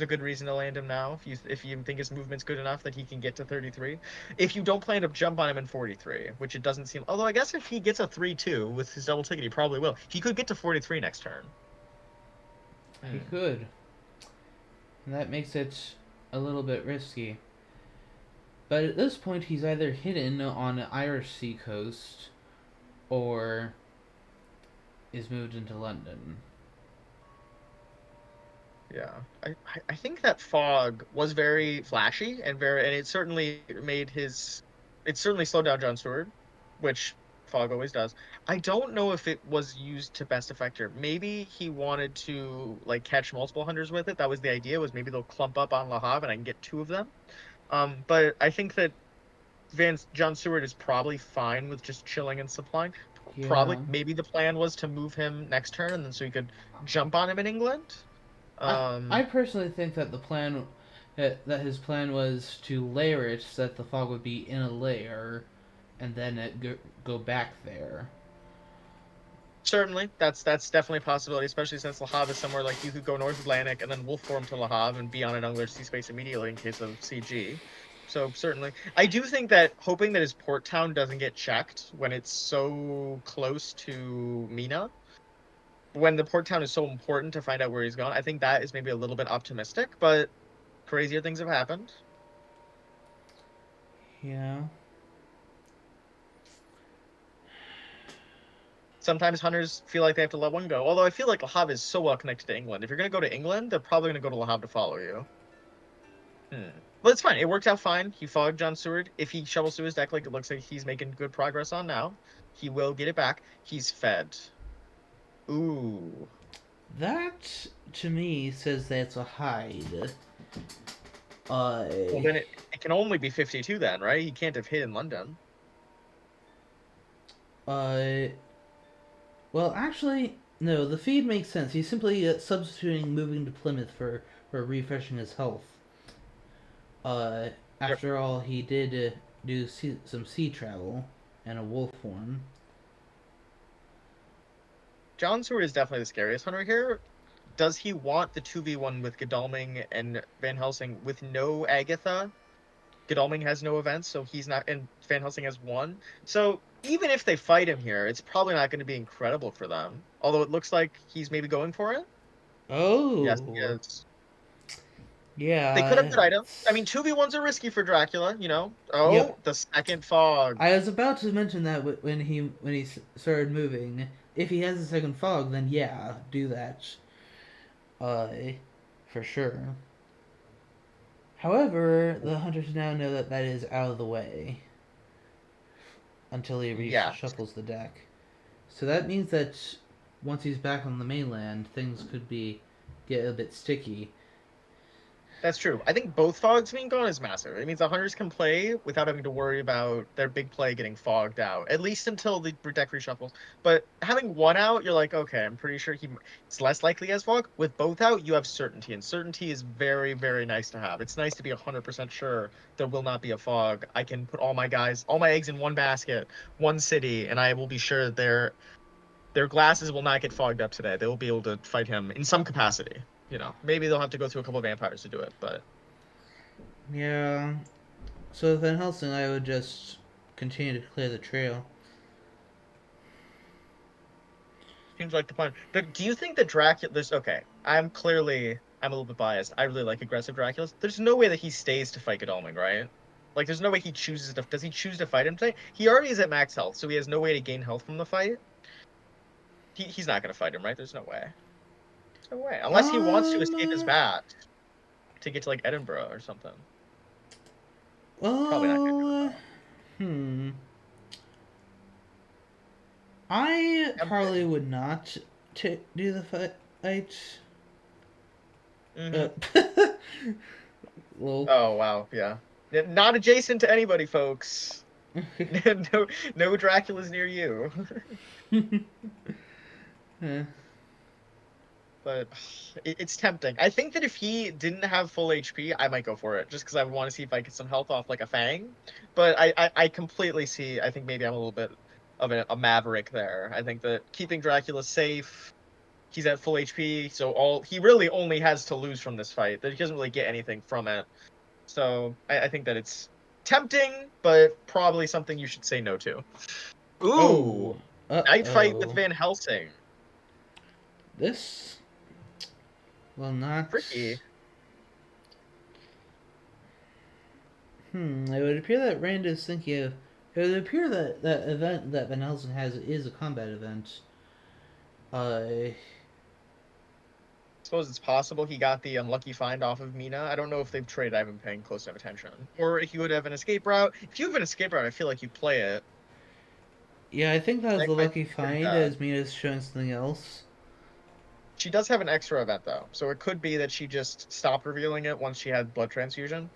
good reason to land him now if you think his movement's good enough that he can get to 33. If you don't plan to jump on him in 43, which it doesn't seem. Although I guess if he gets a 3-2 with his double ticket, he probably will. He could get to 43 next turn. he Hmm. could. And that makes it a little bit risky. But at this point, he's either hidden on the Irish seacoast or is moved into London. Yeah, I think that fog was very flashy and it certainly made it certainly slowed down John Stewart, which fog always does. I don't know if it was used to best effect here. Maybe he wanted to like catch multiple hunters with it. That was the idea, was maybe they'll clump up on Lahav and I can get two of them. But I think that Van John Stewart is probably fine with just chilling and supplying. Yeah. Probably maybe the plan was to move him next turn and then so he could jump on him in England. I Um, personally think that that his plan was to layer it so that the fog would be in a layer, and then go back there. Certainly, that's definitely a possibility, especially since Le Havre is somewhere like you could go North Atlantic and then wolf form to Le Havre and be on an angular sea space immediately in case of CG. So certainly, I do think that hoping that his port town doesn't get checked when it's so close to Mina, when the port town is so important to find out where he's gone, I think that is maybe a little bit optimistic, but crazier things have happened. Yeah. Sometimes hunters feel like they have to let one go. Although I feel like Le Havre is so well connected to England. If you're going to go to England, they're probably going to go to Le Havre to follow you. Hmm. But it's fine. It worked out fine. He fogged John Stewart. If he shovels through his deck like it looks like he's making good progress on now, he will get it back. He's fed. Ooh. That to me says that's a hide. Well, then it can only be 52 then, right? He can't have hit in London. Uh, well, actually, no. The feed makes sense. He's simply substituting moving to Plymouth for refreshing his health. Uh, Yep. After all, he did do some sea travel and a wolf form. John Stewart is definitely the scariest hunter here. Does he want the 2v1 with Godalming and Van Helsing with no Agatha? Godalming has no events, so he's not, and Van Helsing has one. So even if they fight him here, it's probably not going to be incredible for them. Although it looks like he's maybe going for it. Yes, he Oh, is. They could have yeah. good items. I mean, 2v1s are risky for Dracula, you know? Yep. Oh, the second fog. I was about to mention that when he started moving. If he has a second fog, then yeah, do that. Uh, for sure. However, the hunters now know that that is out of the way until he Yeah, reshuffles the deck. So that means that once he's back on the mainland, things could be get a bit sticky. that's true. I think both fogs being gone is massive. It means the hunters can play without having to worry about their big play getting fogged out, at least until the deck reshuffles. But having one out, you're like, okay, I'm pretty sure it's less likely as fog. With both out, you have certainty, and certainty is very, very nice to have. It's nice to be 100% sure there will not be a fog. I can put all my eggs in one basket, one city, and I will be sure their glasses will not get fogged up today. They will be able to fight him in some capacity. You know, maybe they'll have to go through a couple of vampires to do it, but Yeah. So with Van Helsing, I would just continue to clear the trail. seems like the plan. But do you think that Dracula? There's okay. I'm a little bit biased. I really like aggressive Draculas. There's no way that he stays to fight Godalming, right? Like, there's no way he chooses to. Does he choose to fight him today? He already is at max health, so he has no way to gain health from the fight. He's not going to fight him, right? There's no way. There's no way. Unless he wants to escape his Um. bat to get to like Edinburgh or something. Probably not going to do it Well. though. Hmm. I probably Tempting. would not do the fight. Uh, Mm-hmm. well. Oh wow, yeah. Not adjacent to anybody, folks. No, no Draculas near you. Eh. But it's tempting. I think that if he didn't have full HP, I might go for it, just because I want to see if I get some health off like a Fang. But I completely see. I think maybe I'm a little bit of a maverick there. I think that keeping Dracula safe, he's at full HP, so all he really only has to lose from this fight. That he doesn't really get anything from it. So I think that it's tempting, but probably something you should say no to. Oh. Ooh, Night Fight with Oh. Van Helsing. This will not. Tricky. It would appear that Rand is thinking of. It would appear that that event that Van Helsing has is a combat event. Uh, suppose it's possible he got the unlucky find off of Mina. I don't know if they've traded. I haven't been paying close enough attention. Or if you would have an escape route. If you have an escape route, I feel like you play it. Yeah, I think that was That the might lucky be pretty find bad. as Mina's showing something else. She does have an extra event though, so it could be that she just stopped revealing it once she had blood transfusion.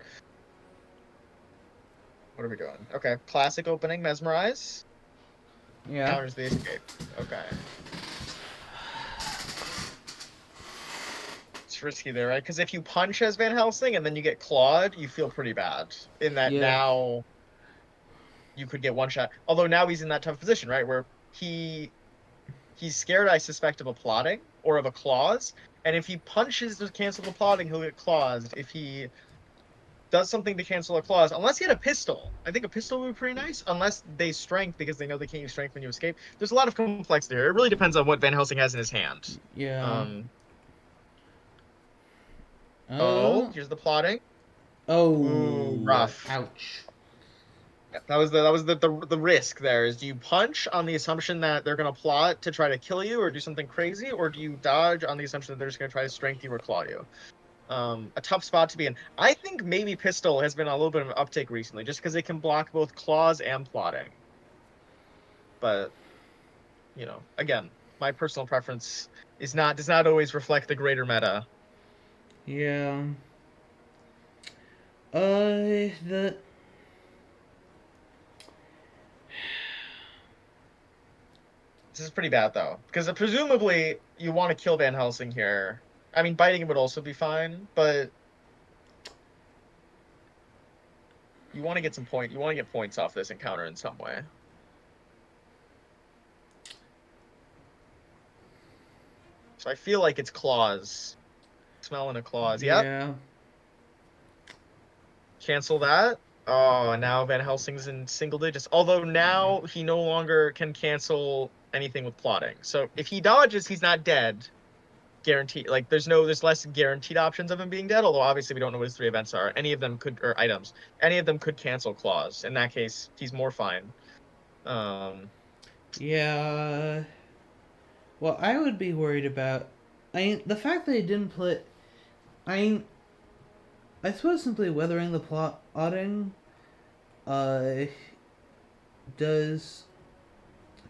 What are we doing? Okay, classic opening, mesmerize. Yeah. Counters the escape. Okay. It's risky there, right? Because if you punch as Van Helsing and then you get clawed, you feel pretty bad. In that Yeah. now you could get one shot. Although now he's in that tough position, right? Where he's scared, I suspect, of a plotting or of a clause. And if he punches to cancel the plotting, he'll get claused. If he does something to cancel a clause, unless he had a pistol. I think a pistol would be pretty nice, unless they strength because they know they can't use strength when you escape. There's a lot of complexity here. It really depends on what Van Helsing has in his hand. Yeah. Um, oh, Uh. here's the plotting. Ooh, Oh. rough. Ouch. Yeah, that was the risk there is do you punch on the assumption that they're gonna plot to try to kill you or do something crazy, or do you dodge on the assumption that they're just gonna try to strength you or claw you? A tough spot to be in. I think maybe pistol has been a little bit of an uptake recently, just because it can block both claws and plotting. But again, my personal preference does not always reflect the greater meta. Yeah. The. This is pretty bad though, because presumably you want to kill Van Helsing here. I mean, biting him would also be fine, but you want to get some point. You want to get points off this encounter in some way. So I feel like it's claws. Smelling a claws. Yep. Yeah. Cancel that. Oh, now Van Helsing's in single digits. Although now he no longer can cancel anything with plotting. So if he dodges, he's not dead. Guaranteed. Like there's less guaranteed options of him being dead. Although obviously we don't know what his three events are. Any of them could or items. Any of them could cancel claws. In that case, he's more fine. Um, Yeah. Well, I would be worried about. I mean, the fact that he didn't put. I mean, I suppose simply weathering the plotting uh, does.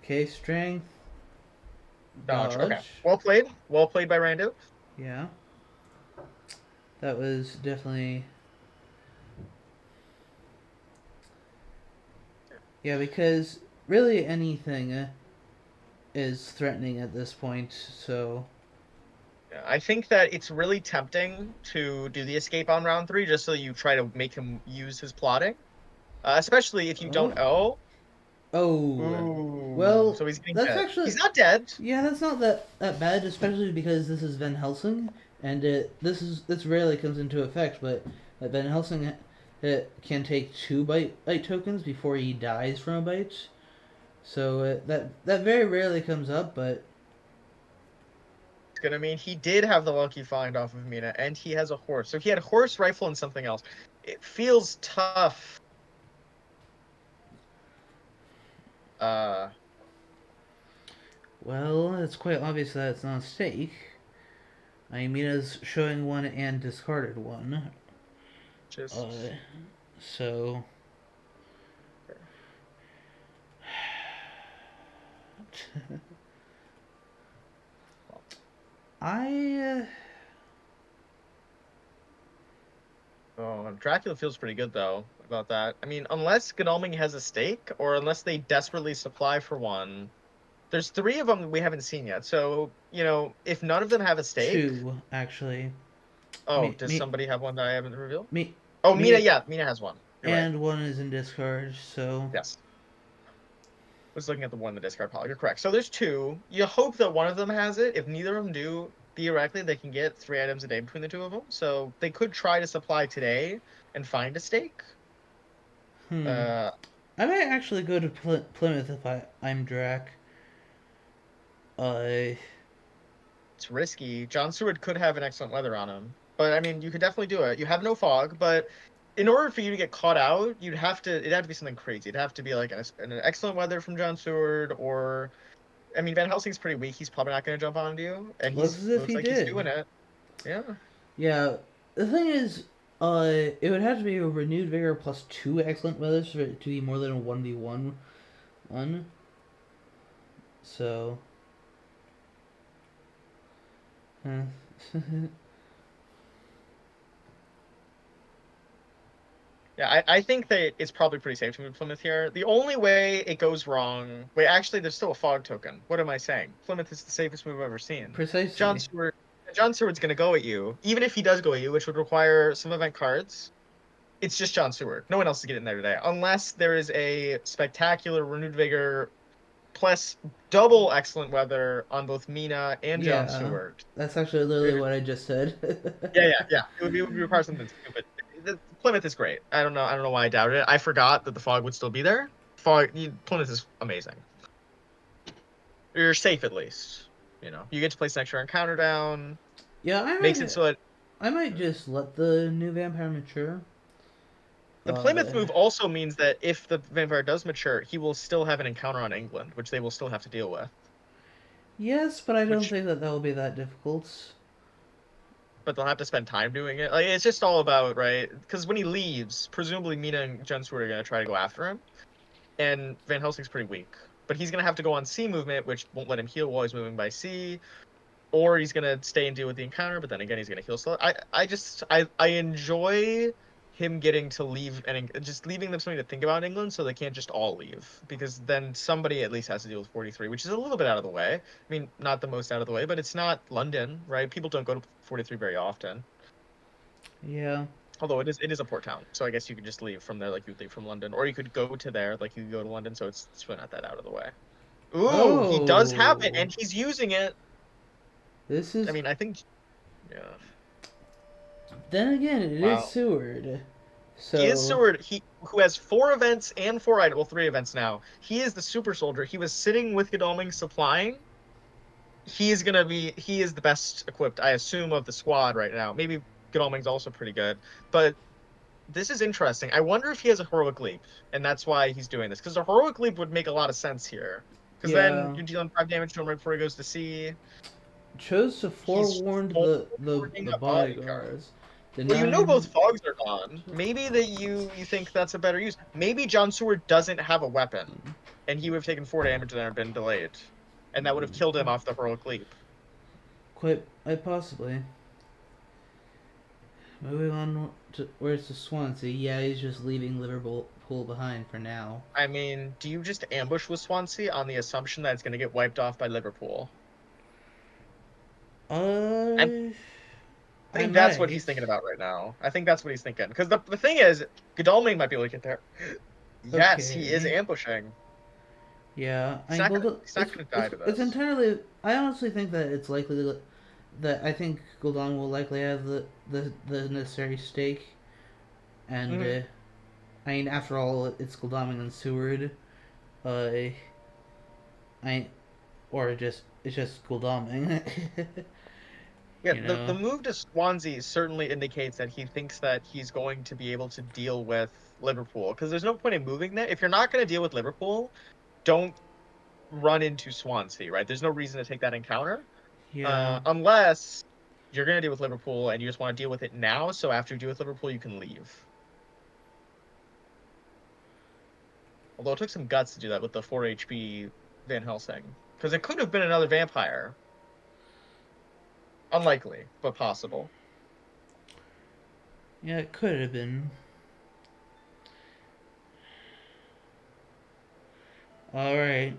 Okay, strength, dodge. Okay. dodge. Well played. Well played by Randiv. Yeah. That was definitely. Yeah, because really anything is threatening at this point, so. Yeah, I think that it's really tempting to do the escape on round three just so you try to make him use his plotting. Especially if you don't Oh. know. Oh. Ooh, Well, so he's getting that's hit. actually. He's not dead. Yeah, that's not that bad, especially because this is Van Helsing, and this rarely comes into effect. But Van Helsing can take two bite tokens before he dies from a bite, so that very rarely comes up. But It's gonna mean he did have the lucky find off of Mina, and he has a horse. So he had a horse, rifle, and something else. It feels tough. Uh, well, it's quite obvious that it's not a stake. I mean, Mina's showing one and discarded one, just uh, so I. oh, Dracula feels pretty good though about that. I mean, unless Godalming has a stake, or unless they desperately supply for one. There's three of them that we haven't seen yet. So, if none of them have a stake, Two actually. oh, Me does me somebody have one that I haven't revealed? me Oh, Mina, me yeah, Mina has one. You're right. and one is in discard. So Yes. Was looking at the one in the discard pile. You're correct. So there's two. You hope that one of them has it. If neither of them do, theoretically they can get 3 items a day between the two of them. So they could try to supply today and find a stake. hmm, Uh, I might actually go to Plymouth if I'm Drac. Uh, it's risky. John Stewart could have an excellent weather on him, but I mean, you could definitely do it. You have no fog, but in order for you to get caught out, it'd have to be something crazy. It'd have to be like an excellent weather from John Stewart, or I mean, Van Helsing's pretty weak. He's probably not going to jump onto you, and looks he's as if looks he like he's did. doing it. Yeah. Yeah, the thing is, it would have to be a renewed vigor plus two excellent weathers for it to be more than a 1v1 one. So, uh, Yeah, I think that it's probably pretty safe to move Plymouth here. The only way it goes wrong. Wait, actually, there's still a fog token. What am I saying? Plymouth is the safest move I've ever seen. John precisely. Stewart. John Stewart's going to go at you, even if he does go at you, which would require some event cards. It's just John Stewart. No one else is getting there today, unless there is a spectacular renewed vigor plus double excellent weather on both Mina and John Yeah, Stewart. that's actually literally It- what I just said. yeah. It would require something stupid. Plymouth is great. I don't know why I doubted it. I forgot that the fog would still be there. Plymouth is amazing. You're safe at least. You get to place an extra encounter down. Yeah, Makes it so that I might just let the new vampire mature. the Uh, Plymouth move also means that if the vampire does mature, he will still have an encounter on England, which they will still have to deal with. yes, but I don't Which think that will be that difficult. But they'll have to spend time doing it. Like it's just all about right because when he leaves, presumably Mina and Jensward are gonna try to go after him, and Van Helsing's pretty weak. But he's gonna have to go on sea movement, which won't let him heal while he's moving by sea, or he's gonna stay and deal with the encounter. But then again, he's gonna heal slow. I enjoy him getting to leave and just leaving them something to think about in England, so they can't just all leave because then somebody at least has to deal with 43, which is a little bit out of the way. I mean, not the most out of the way, but it's not London, right? People don't go to 43 very often. Yeah. Although it is a port town, so I guess you could just leave from there like you'd leave from London, or you could go to there like you could go to London. So it's really not that out of the way. Ooh, he does have it, Oh, and he's using it. this I is. mean, I think, yeah. Then again, it is Wow. Seward. He is So, Seward. He who has 4 events and 4 items. Well, 3 events now. He is the super soldier. He was sitting with Godalming supplying. He is the best equipped, I assume, of the squad right now. Maybe Godalming's also pretty good, but this is interesting. I wonder if he has a heroic leap, and that's why he's doing this. Because a heroic leap would make a lot of sense here. Because then yeah. you're dealing 5 damage to him right before he goes to sea. Chose to He's forewarn forwarding the a bodyguard. bodyguards. Well, you know both Denying. fogs are gone. Maybe that you think that's a better use. Maybe John Seward doesn't have a weapon, and he would have taken 4 damage and then been delayed, and that would have killed him off the heroic leap. Quite possibly. Moving on to where's the Swansea? Yeah, he's just leaving Liverpool behind for now. I mean, do you just ambush with Swansea on the assumption that it's going to get wiped off by Liverpool? I'm Uh, I I think that's what he's might. thinking about right now. I think that's what he's thinking. Because the thing is, Godalming might be able to get there. Yes, he is Okay. ambushing. Yeah, I He's mean, not gonna he's not gonna die to it's this. entirely. I honestly think that it's likely that I think Gul'dan will likely have the necessary stake, and Hmm. I mean, after all, it's Gul'dan and Seward. Uh, I or just it's just Gul'dan. Yeah, you the know. move to Swansea certainly indicates that he thinks that he's going to be able to deal with Liverpool. Because there's no point in moving there. If you're not going to deal with Liverpool, don't run into Swansea, right? There's no reason to take that encounter. Yeah. Unless you're going to deal with Liverpool and you just want to deal with it now. So after you deal with Liverpool, you can leave. Although it took some guts to do that with the 4 HP Van Helsing. Because it could have been another vampire. Unlikely, but possible. Yeah, it could have been. All right.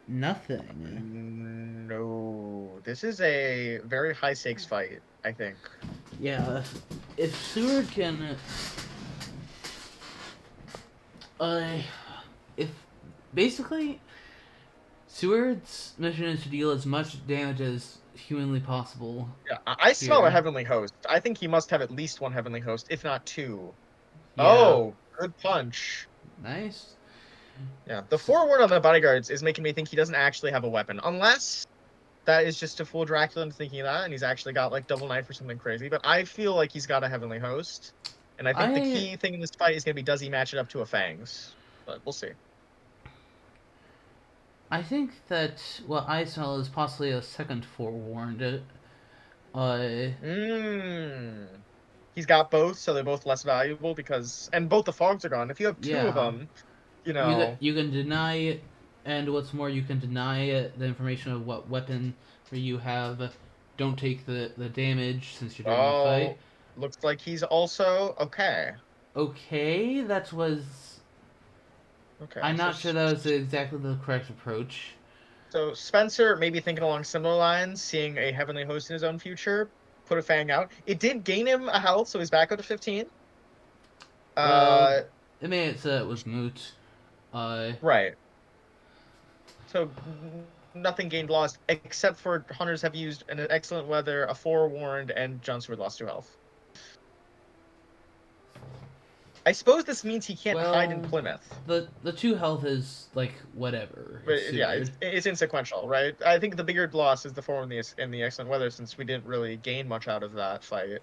Nothing. No. This is a very high stakes fight, I think. Yeah. If Seward can, uh, if basically Seward's mission is to deal as much damage as humanly possible Yeah, I smell a here. heavenly host. I think he must have at least one heavenly host, if not two. Yeah. Oh, good punch. Nice. Yeah, the So, forward on the bodyguards is making me think he doesn't actually have a weapon. Unless that is just to fool Dracula into thinking that, and he's actually got like double knife or something crazy. But I feel like he's got a heavenly host, and I think the I key thing in this fight is going to be does he match it up to a fangs? But we'll see. I think that what I saw is possibly a second forewarned. Uh, Mm. He's got both, so they're both less valuable and both the fogs are gone. If you have two of yeah, them, you know, you can deny, and what's more, you can deny the information of what weapon you have. Don't take the damage since you're doing a fight. oh, looks like he's also okay. Okay, that was. Okay, I'm not sure that was exactly the correct approach. so Spencer maybe thinking along similar lines, seeing a heavenly host in his own future, put a fang out. It did gain him a health, so he's back up to 15. Well, Uh, it made it so it was moot. Uh, right. So nothing gained lost except for hunters have used an excellent weather, a forewarned, and John Stewart lost 2 health. I suppose this means he can't hide in well, Plymouth. the two health is like whatever. It's But yeah, Seward. it's insequential, right? I think the bigger loss is the four in the excellent weather, since we didn't really gain much out of that fight.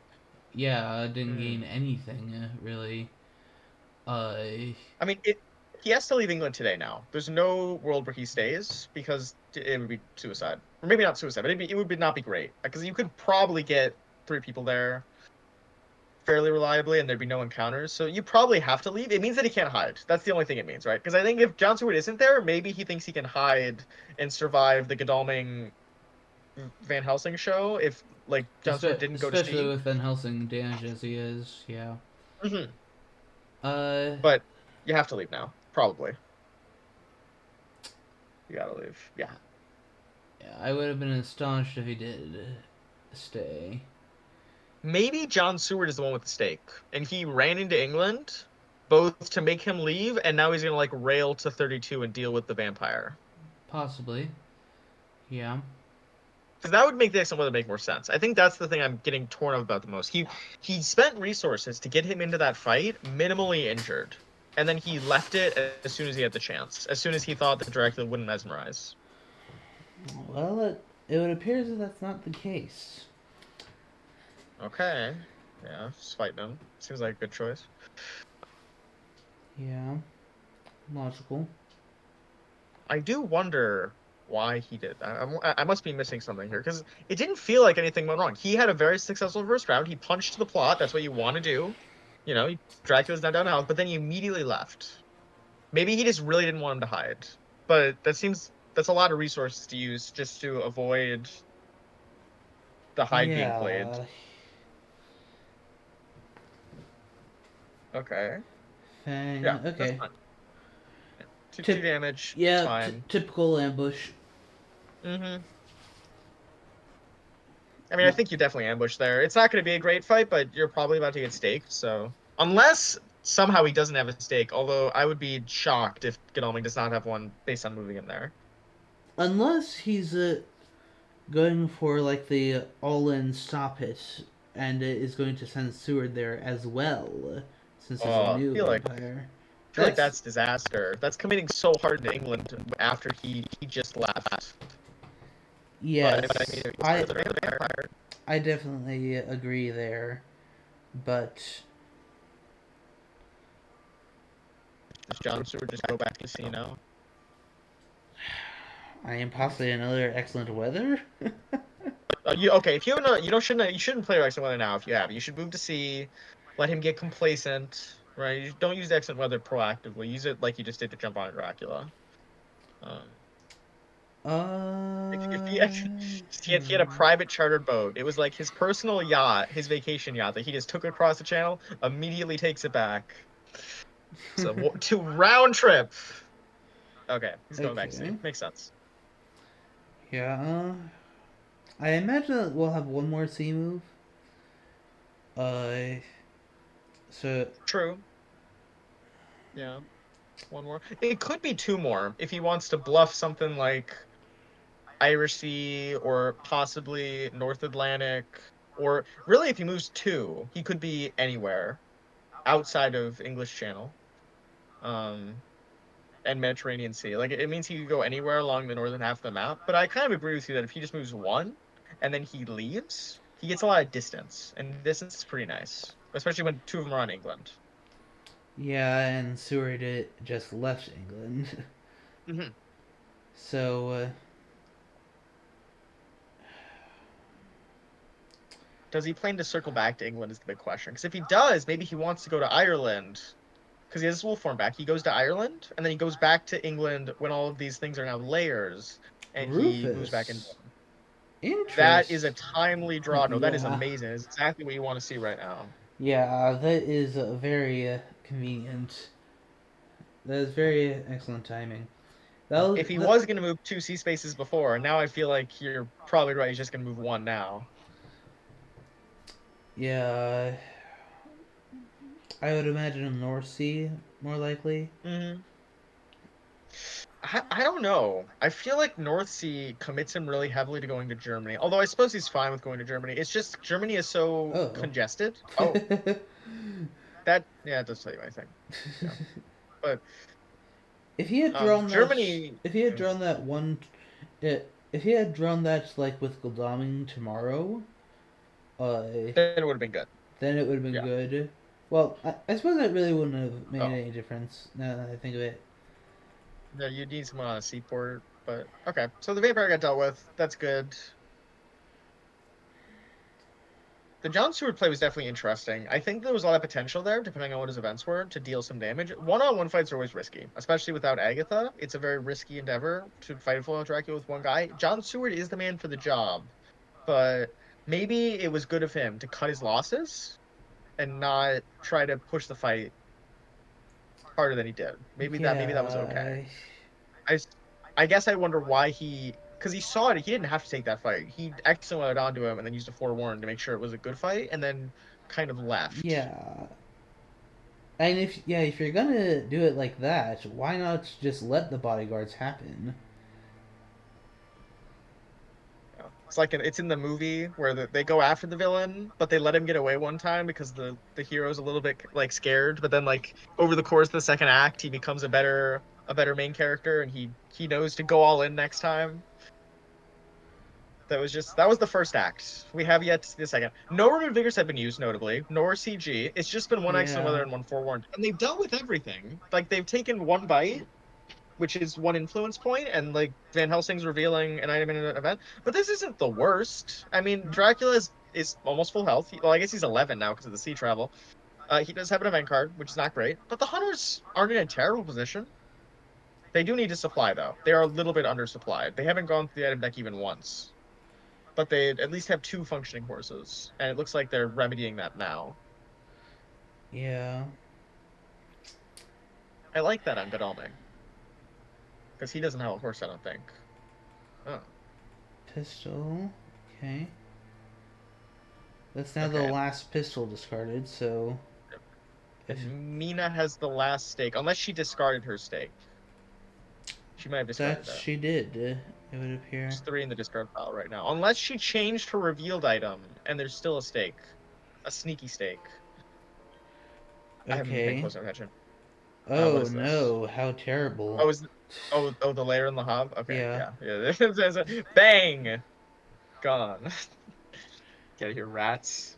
Yeah, I didn't gain Hmm. anything really. Uh, I mean, he has to leave England today now. There's no world where he stays because it would be suicide, or maybe not suicide, but it would be not be great because you could probably get 3 people there fairly reliably, and there'd be no encounters. So you probably have to leave. It means that he can't hide. That's the only thing it means, right? Because I think if John Stewart isn't there, maybe he thinks he can hide and survive the Godalming Van Helsing show if like John Stewart didn't go to especially sea. with Van Helsing damaged as he is. Yeah. Hmm. Uh, But you have to leave now, probably. You gotta leave. Yeah. yeah, I would have been astonished if he did stay. Maybe John Stewart is the one with the stake, and he ran into England both to make him leave, and now he's gonna like rail to 32 and deal with the vampire. Possibly. Yeah. Because that would make the excellent weather make more sense. I think that's the thing I'm getting torn up about the most. He spent resources to get him into that fight, minimally injured, and then he left it as soon as he had the chance, as soon as he thought the director wouldn't mesmerize. Well, it would appear that that's not the case. Okay, yeah, just fighting him seems like a good choice. Yeah. Logical. I do wonder why he did that. I must be missing something here because it didn't feel like anything went wrong. He had a very successful first round. He punched the plot. That's what you want to do. You know, Dracula's not down house, but then he immediately left. Maybe he just really didn't want him to hide. But that's a lot of resources to use just to avoid the hide being played. Yeah. Okay. Fang. Yeah, that's Okay. fine. Yeah. Two Tip. damage. It's Yeah. fine. Typical ambush. Mm-hmm. I mean, I No. think you definitely ambush there. It's not going to be a great fight, but you're probably about to get staked. So, unless somehow he doesn't have a stake, although I would be shocked if Godalming does not have one based on moving him there. Unless he's going for like the all-in stop it, and is going to send Seward there as well, since he's a I new vampire. feel like That's that's disaster. That's committing so hard into England after he just left. But I yes. mean, it's for the vampire. I definitely agree there, but Does John Stewart just go back to sea now? I am possibly another excellent weather. Okay? If you have you don't shouldn't you shouldn't play Excellent Weather now. If you have, you should move to sea, let him get complacent. Right? You don't use Excellent Weather proactively. Use it like you just did to jump on Dracula. Um, if he had, he had a Hmm. private chartered boat. It was like his personal yacht, his vacation yacht that he just took across the channel. Immediately takes it back. So to round trip. Okay, he's going back to sea. Okay. Makes sense. Yeah. I imagine that we'll have one more C move. Uh. So. True. Yeah. One more. It could be 2 more if he wants to bluff something like Irish Sea or possibly North Atlantic. Or really, if he moves 2, he could be anywhere outside of English Channel um, and Mediterranean Sea. Like it means he could go anywhere along the northern half of the map. But I kind of agree with you that if he just moves 1 and then he leaves, he gets a lot of distance, and distance is pretty nice, especially when 2 of them are on England. Yeah, and Seward just left England. Hmm. So. Does he plan to circle back to England is the big question. Because if he does, maybe he wants to go to Ireland because he has his wolf form back. He goes to Ireland and then he goes back to England when all of these things are now layers, and he moves back in. Rufus. That is a Interest. timely draw. No, that is Yeah. amazing. It's exactly what you want to see right now. Yeah, that is very convenient. That is very excellent timing. If he That was going to move two C spaces before, now I feel like you're probably right. He's just going to move one now. yeah, I would imagine North Sea more likely. Hmm. I don't know. I feel like North Sea commits him really heavily to going to Germany. Although I suppose he's fine with going to Germany. It's just Germany is so Oh. congested. Oh, that yeah, it does tell you anything. Yeah, but If he had drawn that, Germany if he had drawn is that one, if he had drawn that like with Godalming tomorrow, uh, then it would have been good. then it would have been Yeah. good. Well, I suppose that really wouldn't have made Oh, any difference now that I think of it. yeah, you need someone on a seaport, but okay. So the vampire got dealt with. That's good. The John Stewart play was definitely interesting. I think there was a lot of potential there, depending on what his events were, to deal some damage. One-on-one fights are always risky, especially without Agatha. It's a very risky endeavor to fight a full Dracula with one guy. John Stewart is the man for the job, but maybe it was good of him to cut his losses and not try to push the fight harder than he did. Maybe that was okay. Yeah, I, s- I guess I wonder why because he saw it. He didn't have to take that fight. He accidentally went onto him and then used a forewarn to make sure it was a good fight, and then kind of left. yeah. And if you're gonna do it like that, why not just let the bodyguards happen? Yeah. It's in the movie where they go after the villain, but they let him get away one time because the hero's a little bit like scared. But then like over the course of the second act, he becomes a better main character, and he knows to go all in next time. That was the first act. We have yet to see the second. No removed vigors have been used, notably, nor CG. It's just been one excellent weather Yeah, and one forewarned. And they've dealt with everything. Like they've taken one bite, which is one influence point, and like Van Helsing's revealing an item in an event. But this isn't the worst. I mean, Dracula is almost full health. Well, I guess he's 11 now because of the sea travel. He does have an event card, which is not great. But the hunters aren't in a terrible position. They do need to supply though. They are a little bit undersupplied. They haven't gone through the item deck even once, but they at least have two functioning horses, and it looks like they're remedying that now. yeah. I like that on Godalming because he doesn't have a horse, I don't think. Oh, Pistol. Okay. That's now the okay. last pistol discarded, so if And Mina has the last stake, unless she discarded her stake. She might have that discarded it. she did, it would appear. There's three in the discard pile right now. Unless she changed her revealed item, and there's still a stake, a sneaky stake. I haven't been paying Okay. close attention. What Oh is this? no, how terrible. Oh, the layer in the hob. Okay, Yeah. yeah, yeah. Bang, gone. Get out of here, rats.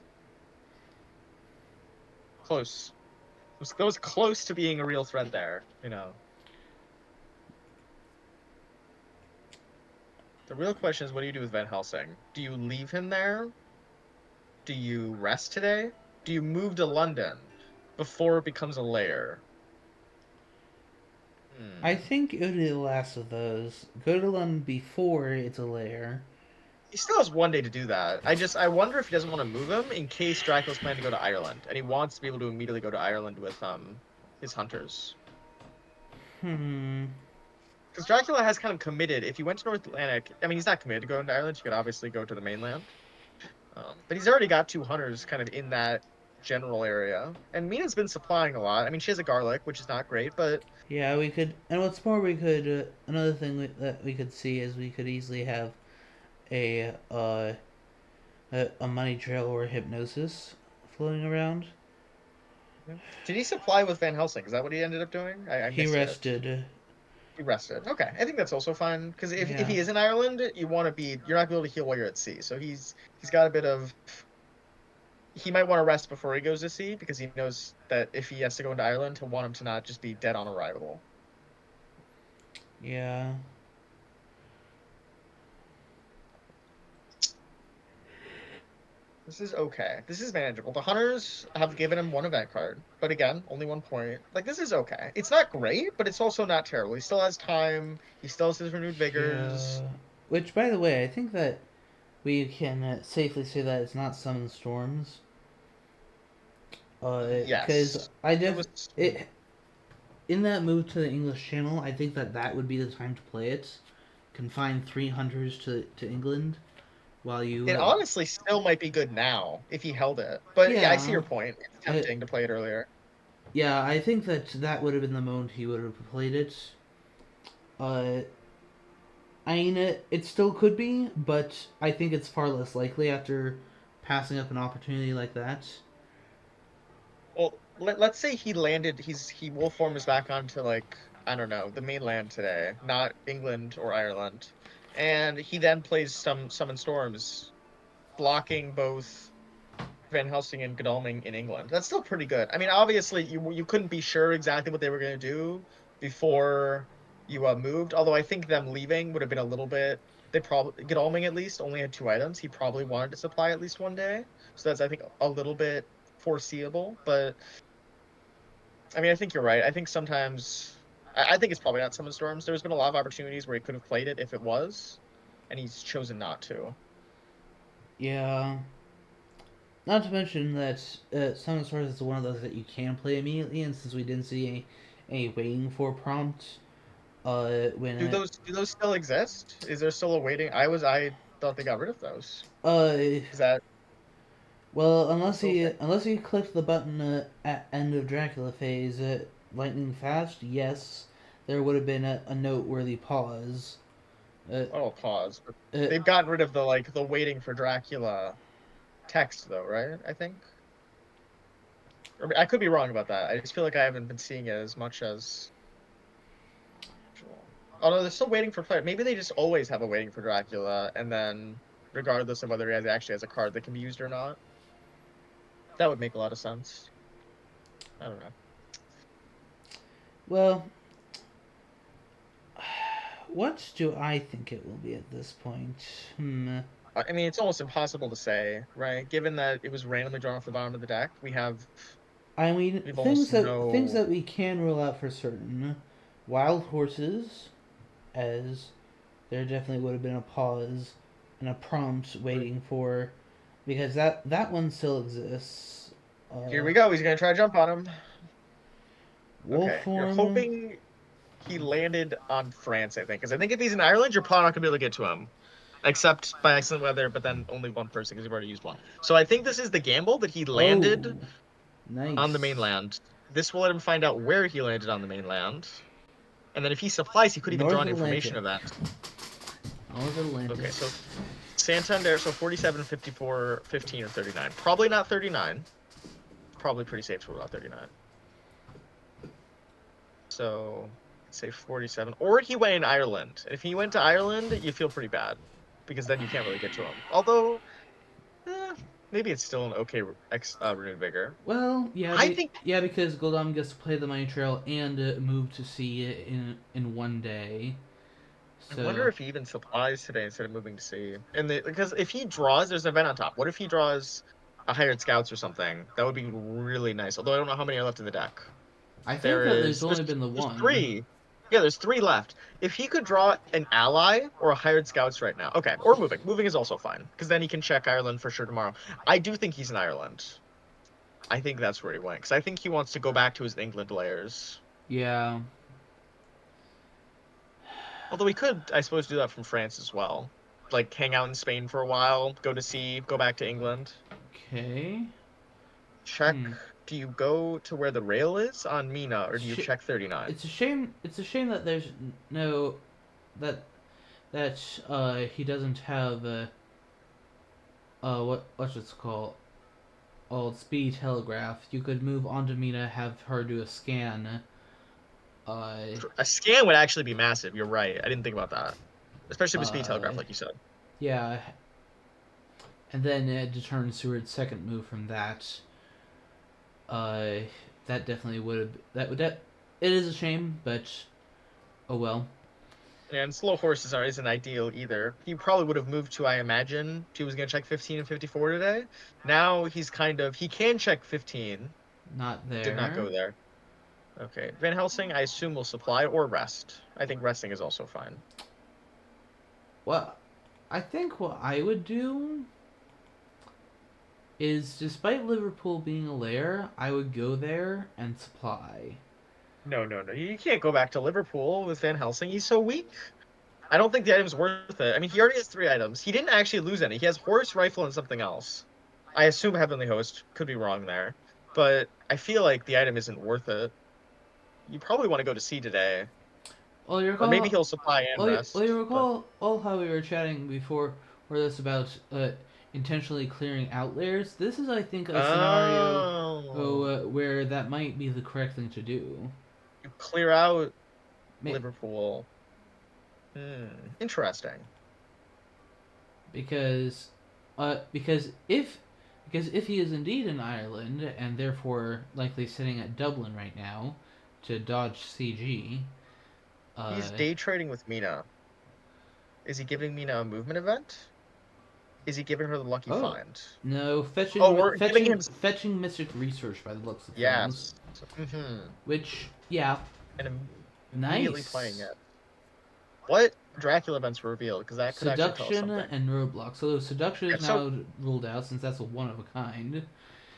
Close. That was close to being a real threat there. The real question is, what do you do with Van Helsing? Do you leave him there? Do you rest today? Do you move to London before it becomes a lair? I Hmm. think it would be the last of those. Go to London before it's a lair. He still has one day to do that. I wonder if he doesn't want to move him in case Dracula's planning to go to Ireland, and he wants to be able to immediately go to Ireland with his hunters. Hmm. Because Dracula has kind of committed. If he went to North Atlantic, I mean, he's not committed to going to Ireland. He could obviously go to the mainland. But he's already got two hunters kind of in that general area. And Mina's been supplying a lot. I mean, she has a garlic, which is not great, but Yeah, we could. And what's more, we could. Another thing that we could see is we could easily have a a money trail or hypnosis floating around. yeah. Did he supply with Van Helsing? Is that what he ended up doing? I He missed it. rested. He rested. Okay, I think that's also fine because if Yeah. he is in Ireland, you're not going to be able to heal while you're at sea. So he's got a bit of he might want to rest before he goes to sea because he knows that if he has to go into Ireland, he'll want him to not just be dead on arrival. Yeah. This is okay. This is manageable. The Hunters have given him one event card, but again, only 1 point. Like, this is okay. It's not great, but it's also not terrible. He still has time. He still has his renewed vigors. Yeah. Which, by the way, I think that we can safely say that it's not Summon Storms. Because Yes. It was. it in that move to the English Channel, I think that that would be the time to play it. Confine 3 hunters to England while you It have. honestly still might be good now if he held it. But yeah, I see Yeah, your point. It's uh, tempting to play it earlier. yeah, I think that that would have been the moment he would have played it. Uh, I mean, it still could be, but I think it's far less likely after passing up an opportunity like that. Well, let's say he landed. He wolf form is back onto like I don't know the mainland today, not England or Ireland, and he then plays some summon storms, blocking both Van Helsing and Godalming in England. That's still pretty good. I mean, obviously you couldn't be sure exactly what they were going to do before you moved. Although I think them leaving would have been a little bit. They probably Godalming at least only had 2 items. He probably wanted to supply at least one day, so that's I think a little bit foreseeable. But I mean, I think you're right. I think sometimes I think it's probably not Summon Storms. There's been a lot of opportunities where he could have played it if it was, and he's chosen not to. Yeah. Not to mention that Summon Stars is one of those that you can play immediately, and since we didn't see a waiting for prompt, when Do those still exist? Is there still a waiting? I thought they got rid of those. uh, Is that well, still a thing? unless he clicked the button at end of Dracula phase, lightning fast, yes, there would have been a noteworthy pause. Uh, Oh, pause. But uh, they've gotten rid of the waiting for Dracula text though, right? I think. Or I could be wrong about that. I just feel like I haven't been seeing it as much as usual. Although they're still waiting for player. Maybe they just always have a waiting for Dracula, and then regardless of whether actually has a card that can be used or not, that would make a lot of sense. I don't know. well, what do I think it will be at this point? Hmm. I mean, it's almost impossible to say, right? Given that it was randomly drawn off the bottom of the deck, I mean, we've almost things no. that we can rule out for certain. Wild horses, as there definitely would have been a pause and a prompt waiting for, because that one still exists. Here Uh, we go. He's gonna try to jump on him. wolf Okay, you're form. hoping he landed on France, I think, because I think if he's in Ireland, you're probably not gonna be able to get to him, except by excellent weather. But then only one person because you've already used one. So I think this is the gamble that he landed Oh, on the nice. mainland. This will let him find out where he landed on the mainland, and then if he supplies, he could even draw North an information Atlantic. event. North Atlantic. Okay, so Santander, so 47, 54, 15, or 39. Probably not 39. Probably pretty safe to rule out 39. So say 47. Or he went in Ireland. If he went to Ireland, you feel pretty bad because then you can't really get to him. Although, eh, maybe it's still an okay renewed vigor. Well, yeah, I think. yeah, because Goldam gets to play the money trail and move to sea in 1 day. I wonder So if he even supplies today instead of moving to sea. Because if he draws, there's an event on top. What if he draws a hired scouts or something? That would be really nice. Although I don't know how many are left in the deck. I think There that there's is only been the there's one. three. Yeah, there's three left. If he could draw an ally or a hired scouts right now, okay, or moving. Moving is also fine because then he can check Ireland for sure tomorrow. I do think he's in Ireland. I think that's where he went because I think he wants to go back to his England layers. Yeah. Although he could, I suppose, do that from France as well. Like hang out in Spain for a while, go to sea, go back to England. Okay. Check. Hmm. Do you go to where the rail is on Mina, or do you Sh- check 39? it's a shame. It's a shame that there's no that he doesn't have what's it called? Oh, speed telegraph. You could move on to Mina, have her do a scan. Uh, A scan would actually be massive. You're right. I didn't think about that, especially with speed uh, telegraph, like you said. yeah, and then determine Seward's second move from that. Uh, that definitely would have. That would. It is a shame, but oh well. And slow horses isn't ideal either. He probably would have moved to, I imagine, if he was going to check 15 and 54 today. Now he's he can check 15. Not Did not there. go there. Okay. Van Helsing, I assume, will supply or rest. I think resting is also fine. Well, I think what I would do is, despite Liverpool being a lair, I would go there and supply. No, no, no. You can't go back to Liverpool with Van Helsing. He's so weak. I don't think the item's worth it. I mean, he already has 3 items. He didn't actually lose any. He has horse, rifle, and something else. I assume Heavenly Host. Could be wrong there. But I feel like the item isn't worth it. You probably want to go to sea today. Well, you Or maybe recall, he'll supply and you rest. But recall all how we were chatting before, or this about intentionally clearing outliers. This is, I think, a scenario oh, where that might be the correct thing to do. you clear out May- Liverpool. Interesting. because because if he is indeed in Ireland and therefore likely sitting at Dublin right now to dodge CG, He's uh, day trading with Mina. Is he giving Mina a movement event? Is he giving her the lucky oh find? no, Oh, we're giving him. fetching mystic research by the looks of things, Yes. which yeah, And immediately playing nice. it. What Dracula events were revealed? Because that could actually tell us Seduction something. and roadblocks. So seduction Yeah, is so now ruled out since that's a one of a kind.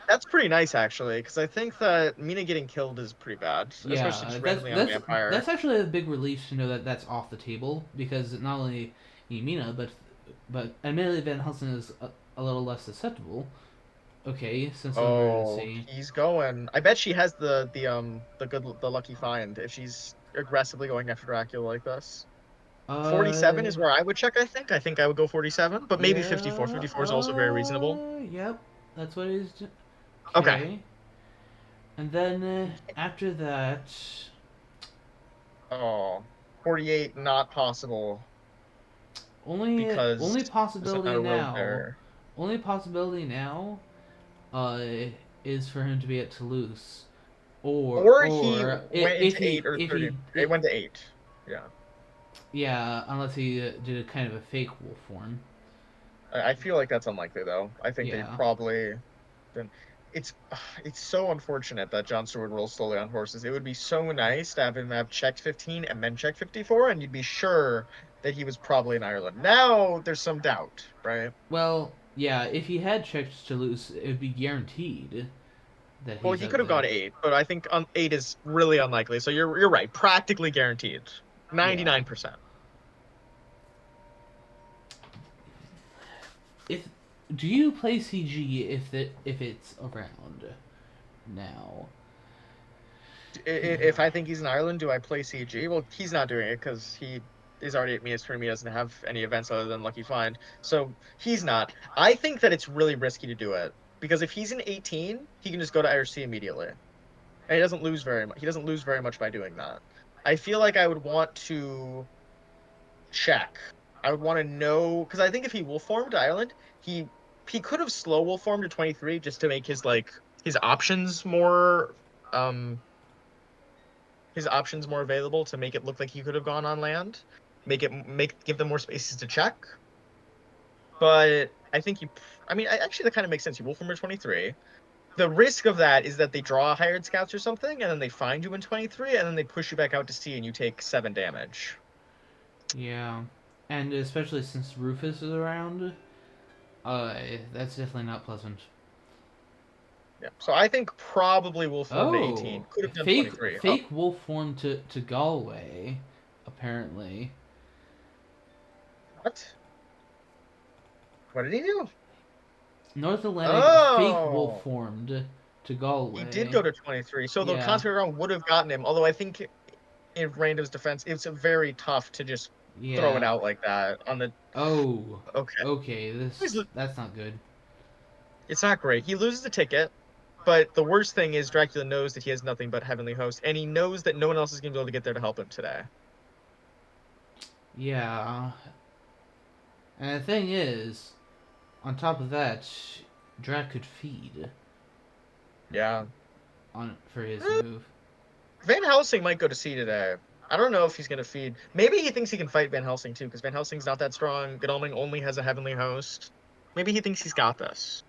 that's pretty nice actually, because I think that Mina getting killed is pretty bad, especially Yeah, just randomly on vampire. that's actually a big relief to know that that's off the table because not only Yamina but admittedly Van Helsing is a little less susceptible. Okay, sense of Oh, emergency. he's going. I bet she has the lucky find if she's aggressively going after Dracula like this. 47 Uh, is where I would check, I think. I think I would go 47, but maybe 54. yeah. 54 is also very reasonable. Yep. That's what it is. Okay. Okay, and then after that, Oh, 48 not possible because only there's not possibility a road now. there. Only possibility now uh, is for him to be at Toulouse, Or he went into if 8 or if 30. he It went to 8. Yeah. yeah, unless he did a kind of a fake wolf form. I feel like that's unlikely though. I think they Yeah. probably then it's it's so unfortunate that Jon Stewart rolls slowly on horses. It would be so nice to have him have checked 15 and then check 54, and you'd be sure that he was probably in Ireland. Now there's some doubt, right? Well, yeah. If he had checked Toulouse, it would be guaranteed that Well, he's he out could have there. gone 8, but I think 8 is really unlikely. So you're right, practically guaranteed. Yeah. 99%. If do you play CG if it's around now? If I think he's in Ireland, do I play CG? Well, he's not doing it because he is already at Mia's tournament. He doesn't have any events other than Lucky Find. So he's not. I think that it's really risky to do it because if he's in 18, he can just go to IRC immediately. And he doesn't lose very much. He doesn't lose very much by doing that. I feel like I would want to check. I would want to know because I think if he wolf formed to Ireland, he could have slow wolf formed to 23 just to make his options more um his options more available to make it look like he could have gone on land, give them more spaces to check. But I think I mean, actually that kind of makes sense. You wolf from 23. The risk of that is that they draw hired scouts or something, and then they find you in 23, and then they push you back out to sea, and you take 7 damage. Yeah, and especially since Rufus is around, uh, that's definitely not pleasant. Yeah. So I think probably wolf form to Oh, 18. Could have done 23. Oh, fake wolf form to Galway, apparently. what? What did he do? North Atlantic fake wolf Oh, formed to he did Galway. go to 23. So the Yeah, concentrate round would have gotten him. Although I think in Randiv's defense, it's very tough to just throw it yeah. out like that on the. Oh, Okay, okay. That's not good. it's not great. He loses the ticket, but the worst thing is Dracula knows that he has nothing but Heavenly Host, and he knows that no one else is going to be able to get there to help him today. Yeah, and the thing is, on top of that, Drac could feed Yeah, on for his Eh, move. Van Helsing might go to sea today. I don't know if he's gonna feed. Maybe he thinks he can fight Van Helsing too, because Van Helsing's not that strong. Godalming only has a heavenly host. Maybe he thinks he's got this.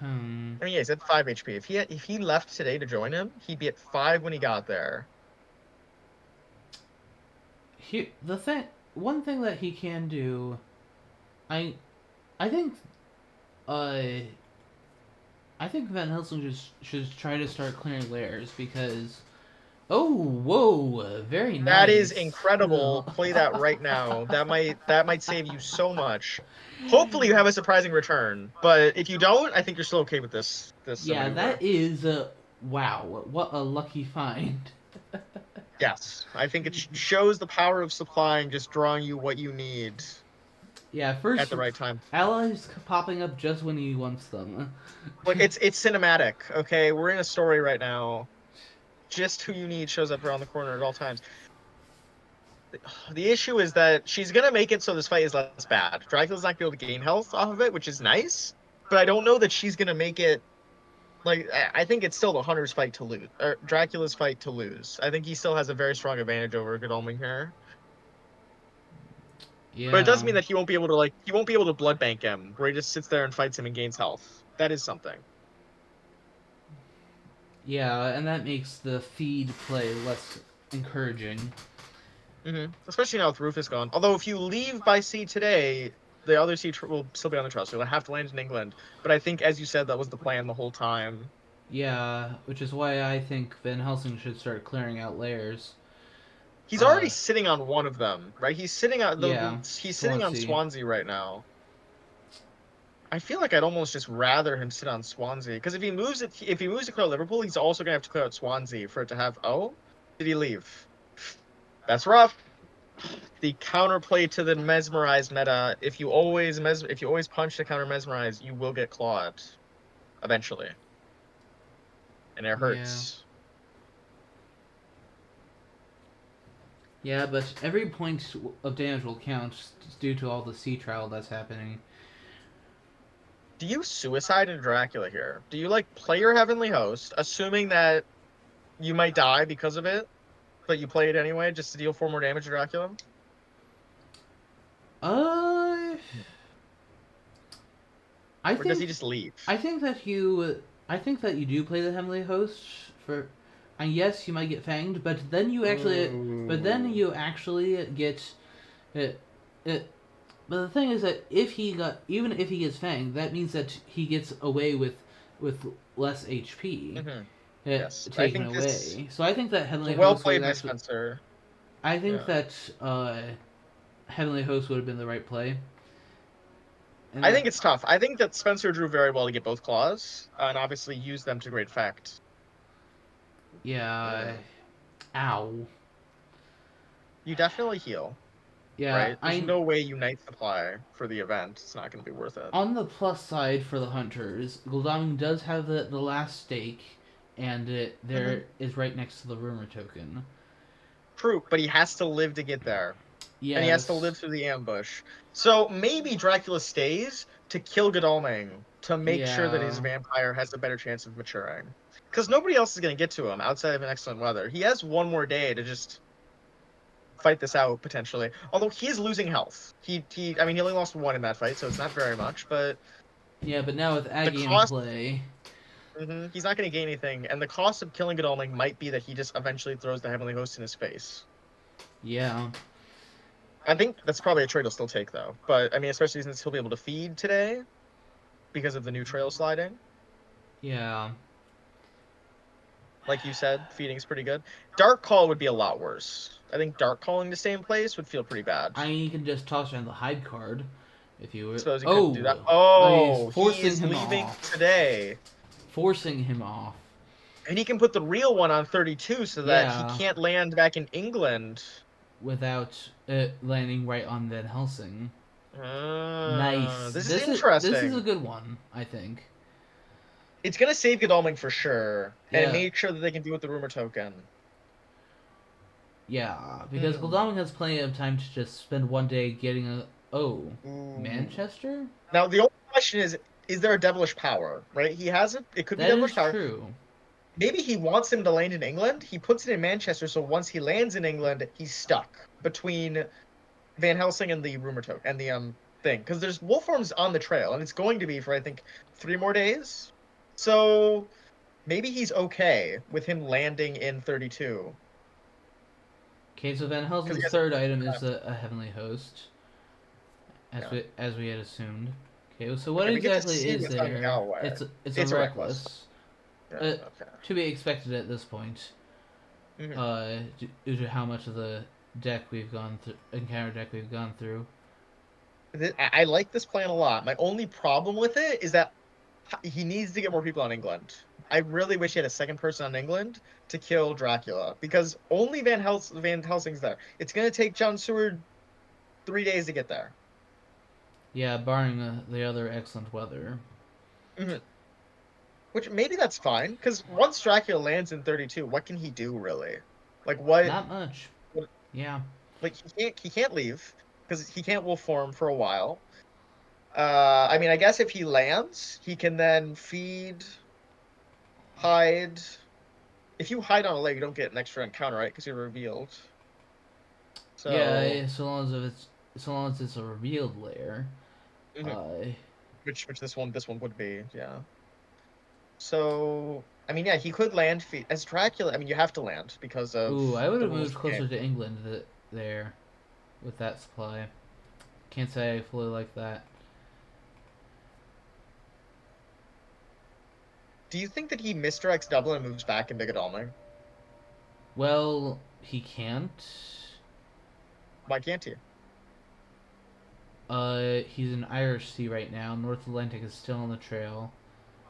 Hmm. I mean, yeah, he's at 5 HP. If he left today to join him, he'd be at 5 when he got there. One thing that he can do, I, I think, uh, I think Van Helsing just should try to start clearing layers because, oh, whoa, very That is nice. incredible. Play that right now. That might save you so much. Hopefully you have a surprising return, but if you don't, I think you're still okay with this Yeah, that maneuver. is wow, what a lucky find. Yes, I think it shows the power of supplying, just drawing you what you need Yeah, at first the right time. allies popping up just when he wants them. Like it's cinematic, okay? We're in a story right now. Just who you need shows up around the corner at all times. The issue is that she's gonna make it so this fight is less bad. Dracula's not gonna be able to gain health off of it, which is nice, but I don't know that she's gonna make it. Like I think it's still the Hunter's fight to lose, or Dracula's fight to lose. I think he still has a very strong advantage over Godalming here, but it does Yeah, mean that he won't be able to blood bank him, where he just sits there and fights him and gains health. That is something. yeah, and that makes the feed play less encouraging. Especially now with Rufus gone. Although if you leave by sea today, the other sea will still be on the trust. You'll have to land in England. But I think, as you said, that was the plan the whole time. Yeah, which is why I think Van Helsing should start clearing out layers. He's already Uh, sitting on one of them, right? yeah, He's sitting on Swansea. Swansea right now. I feel like I'd almost just rather him sit on Swansea because if he moves to clear out Liverpool, he's also gonna have to clear out Swansea for it to have. Oh, did he leave? That's rough. The counterplay to the mesmerized meta. If you always punch to counter mesmerize, you will get clawed eventually, and it Yeah. hurts. Yeah, but every point of damage will count due to all the sea trial that's happening. Do you suicide in Dracula here? Do you like play your heavenly host, assuming that you might die because of it, but you play it anyway just to deal 4 more damage to Dracula? Uh, I Or does think he just leave? I think that you do play the Heavenly Host for, and yes, you might get fanged, but then Ooh. you actually get it. It. But the thing is that even if he gets fanged, that means that he gets away with less HP Yes. I taken think this away. So I think that was Heavenly well Host would played by actually. Spencer. I think Yeah. that Heavenly Host would have been the right play, and I that think it's tough. I think that Spencer drew very well to get both claws, and obviously used them to great effect. yeah, Mm. ow, You definitely heal, yeah. right? There's no way you Night Supply for the event. It's not going to be worth it. On the plus side for the hunters, Gul'daming does have the last stake, and it hmm there is right next to the rumor token. True, but he has to live to get there, and he has to Yes, live through the ambush. So maybe Dracula stays to kill Godalming to make sure that his yeah, vampire has a better chance of maturing. Because nobody else is going to get to him outside of an excellent weather. He has 1 more day to just fight this out potentially. Although he is losing health. I mean he only lost 1 in that fight, so it's not very much, but yeah. But now with the Aggie in cost play, he's not going to gain anything, and the cost of killing Godalming might be that he just eventually throws the Heavenly Host in his face. yeah, I think that's probably a trade he'll still take though. But I mean, especially since he'll be able to feed today because of the new trail sliding. yeah. Like you said, feeding's pretty good. Dark Call would be a lot worse. I think Dark Calling to stay in place would feel pretty bad. I mean, you can just toss around the hide card if you I were. suppose he couldn't do that. Oh, he's Oh, he forcing is him leaving off. today. Forcing him off. And he can put the real one on 32 so that he Yeah, can't land back in England. without it landing right on Van Helsing. Nice. This is This is a interesting. good one, I think. It's gonna save Godalming for sure, and Yeah, make sure that they can do with the rumor token. yeah, because Hmm. Goldaming has plenty of time to just spend one day getting a. Oh, Ooh. Manchester? Now the only question is, is there a devilish power, right? He has it. It could be That devilish is power. true. Maybe he wants him to land in England. He puts it in Manchester, so once he lands in England, he's stuck between Van Helsing and the rumor token and the thing. Because there's wolf forms on the trail, and it's going to be for I think 3 more days. So maybe he's okay with him landing in 32. Okay, so Van Because he Helsing's has third item is a heavenly host, yeah. as we had assumed. Okay, so what Okay, we get to exactly see is what's on there? Galway. It's a It's a reckless. reckless, Yeah, okay. to be expected at this point. Hmm. Due to how much of the deck we've gone through, encounter deck we've gone through. I like this plan a lot. My only problem with it is that he needs to get more people on England. I really wish he had a second person on England to kill Dracula because only Van Helsing's there. It's going to take John Seward 3 days to get there. Yeah, barring the other excellent weather. Hmm. Which maybe that's fine because once Dracula lands in 32, what can he do really? Like what? Not much. what Yeah. like he can't leave because he can't wolf form for a while. I mean, I guess if he lands, he can then feed, hide. If you hide on a leg, you don't get an extra encounter, right? Because you're revealed. So, Yeah, so long as it's a revealed layer. mhm. Uh, which this one would be, yeah. So, I mean, yeah, he could land as Dracula. I mean, you have to land because ooh, of I would the have rules moved of the game. closer to England there with that supply. Can't say I fully like that. Do you think that he misdirects Dublin and moves back into Godalming? Well, he can't. Why can't he? He's in Irish Sea right now. North Atlantic is still on the trail.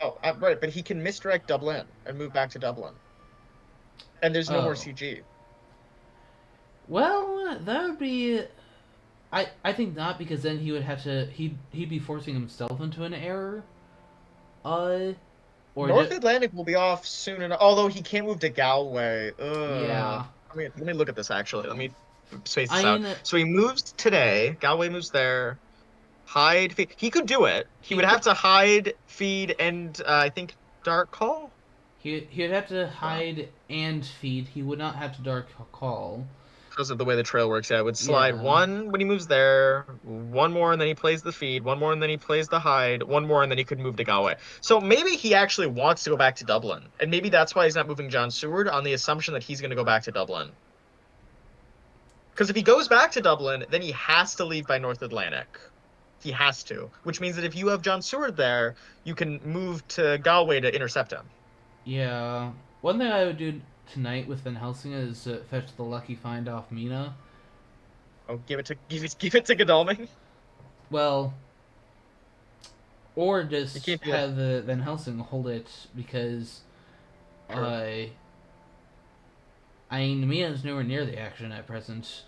Oh, right, but he can misdirect Dublin and move back to Dublin, and there's no more Oh, CG. well, that would be. I think not because then he would have to he'd be forcing himself into an error. Uh, or North just Atlantic will be off soon enough, although he can't move to Galway. Ugh. yeah. Let me look at this actually. Let me space this I out. mean, So he moves today. Galway moves there. Hide, feed. He could do it. He he would could have to hide, feed, and I think Dark Call. he'd have to Uh, hide and feed. He would not have to dark call. because of the way the trail works, yeah, it would slide Yeah, one when he moves there, one more, and then he plays the feed, one more, and then he plays the hide, one more, and then he could move to Galway. So maybe he actually wants to go back to Dublin, and maybe that's why he's not moving John Seward on the assumption that he's going to go back to Dublin. Because if he goes back to Dublin, then he has to leave by North Atlantic. He has to, which means that if you have John Seward there, you can move to Galway to intercept him. yeah. One thing I would do tonight with Van Helsing is fetch the lucky find off Mina. Oh, give it to Godalming. Well, or You just can't do that. have Van Helsing hold it because Sure. I I mean Mina's nowhere near the action at present.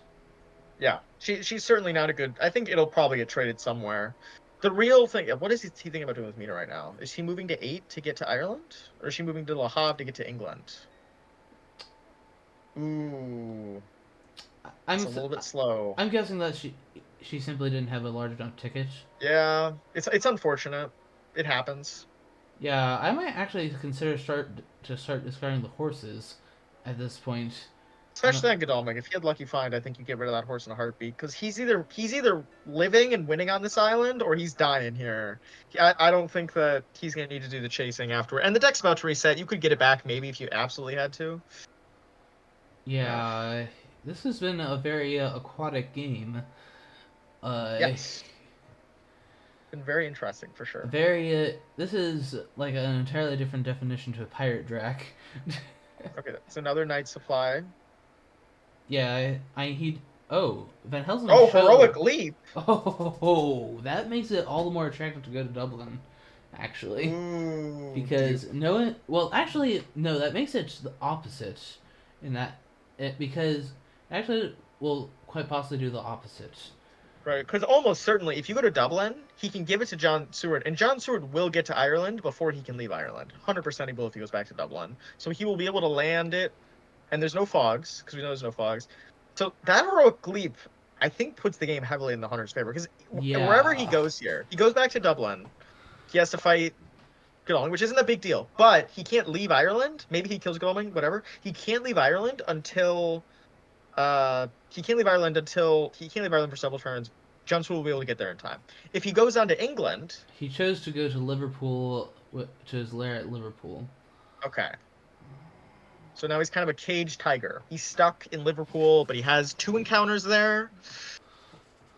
Yeah, she's certainly not a good. I think it'll probably get traded somewhere. The real thing, what is he thinking about doing with Mina right now? Is he moving to 8 to get to Ireland, or is she moving to Le Havre to get to England? Ooh, it's I'm a little bit slow. I'm guessing that she simply didn't have a large enough ticket. Yeah, it's unfortunate. It happens. Yeah, I might actually consider start discarding the horses at this point. I don't. Especially on Godalming. If he had Lucky Find, I think you get rid of that horse in a heartbeat because he's either living and winning on this island or he's dying here. I don't think that he's gonna need to do the chasing afterward. And the deck's about to reset. You could get it back maybe if you absolutely had to. Yeah. Yeah, this has been a very aquatic game. Uh, Yes. Been very interesting for sure. very. This is like an entirely different definition to a pirate drac. Okay, that's another night supply. Yeah, he. Oh, Van Helsing Oh, showed. heroic leap. Oh, that makes it all the more attractive to go to Dublin, actually, Ooh, dude. because no one. Well, actually, no, that makes it the opposite, in that because actually we'll quite possibly do the opposite. Right, because almost certainly, if you go to Dublin, he can give it to John Seward, and John Seward will get to Ireland before he can leave Ireland. 100% he will if he goes back to Dublin. So he will be able to land it, and there's no fogs, because we know there's no fogs. So that heroic leap, I think, puts the game heavily in the Hunter's favor, because wherever he Yeah, goes here, he goes back to Dublin. he has to fight Godalming, which isn't a big deal, but he can't leave Ireland. Maybe he kills Godalming, whatever. He can't leave Ireland for several turns. Johnson will be able to get there in time. If he goes on to England, He chose to go to Liverpool to his lair at Liverpool. okay. So now he's kind of a caged tiger. He's stuck in Liverpool, but he has two encounters there,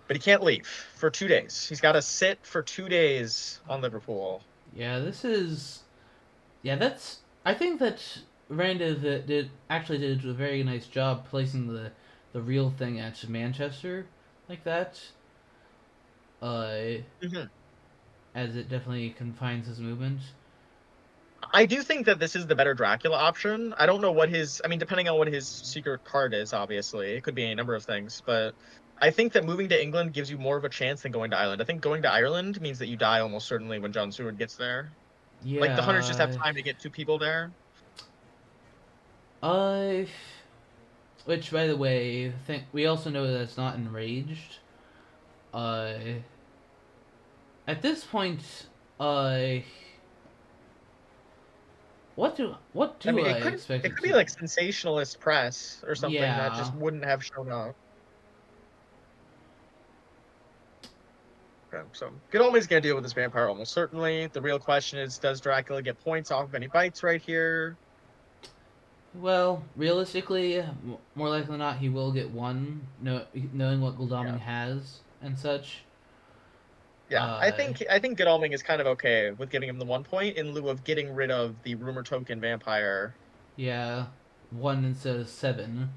but he can't leave for 2 days. He's got to sit for 2 days on Liverpool. Yeah, this is. Yeah, that's. I think that Randiv did a very nice job placing the real thing at Manchester like that. Uh, Mhm. as it definitely confines his movement. I do think that this is the better Dracula option. I don't know what his, I mean, depending on what his secret card is, obviously, it could be a number of things, but I think that moving to England gives you more of a chance than going to Ireland. I think going to Ireland means that you die almost certainly when John Seward gets there. Like the hunters just have Yeah. time to get two people there. Uh, which by the way, think we also know that it's not enraged. Uh, at this point, uh, what I do mean, I expect it it could be to? like sensationalist press or something that just Yeah. wouldn't have shown up. Okay, so Godalming's gonna deal with this vampire almost certainly. The real question is, does Dracula get points off of any bites right here? Well, realistically, more likely than not, he will get one, knowing what Yeah. Godalming has and such. Yeah, Uh, I think Godalming is kind of okay with giving him the 1 point in lieu of getting rid of the rumor token vampire. yeah, one instead of seven.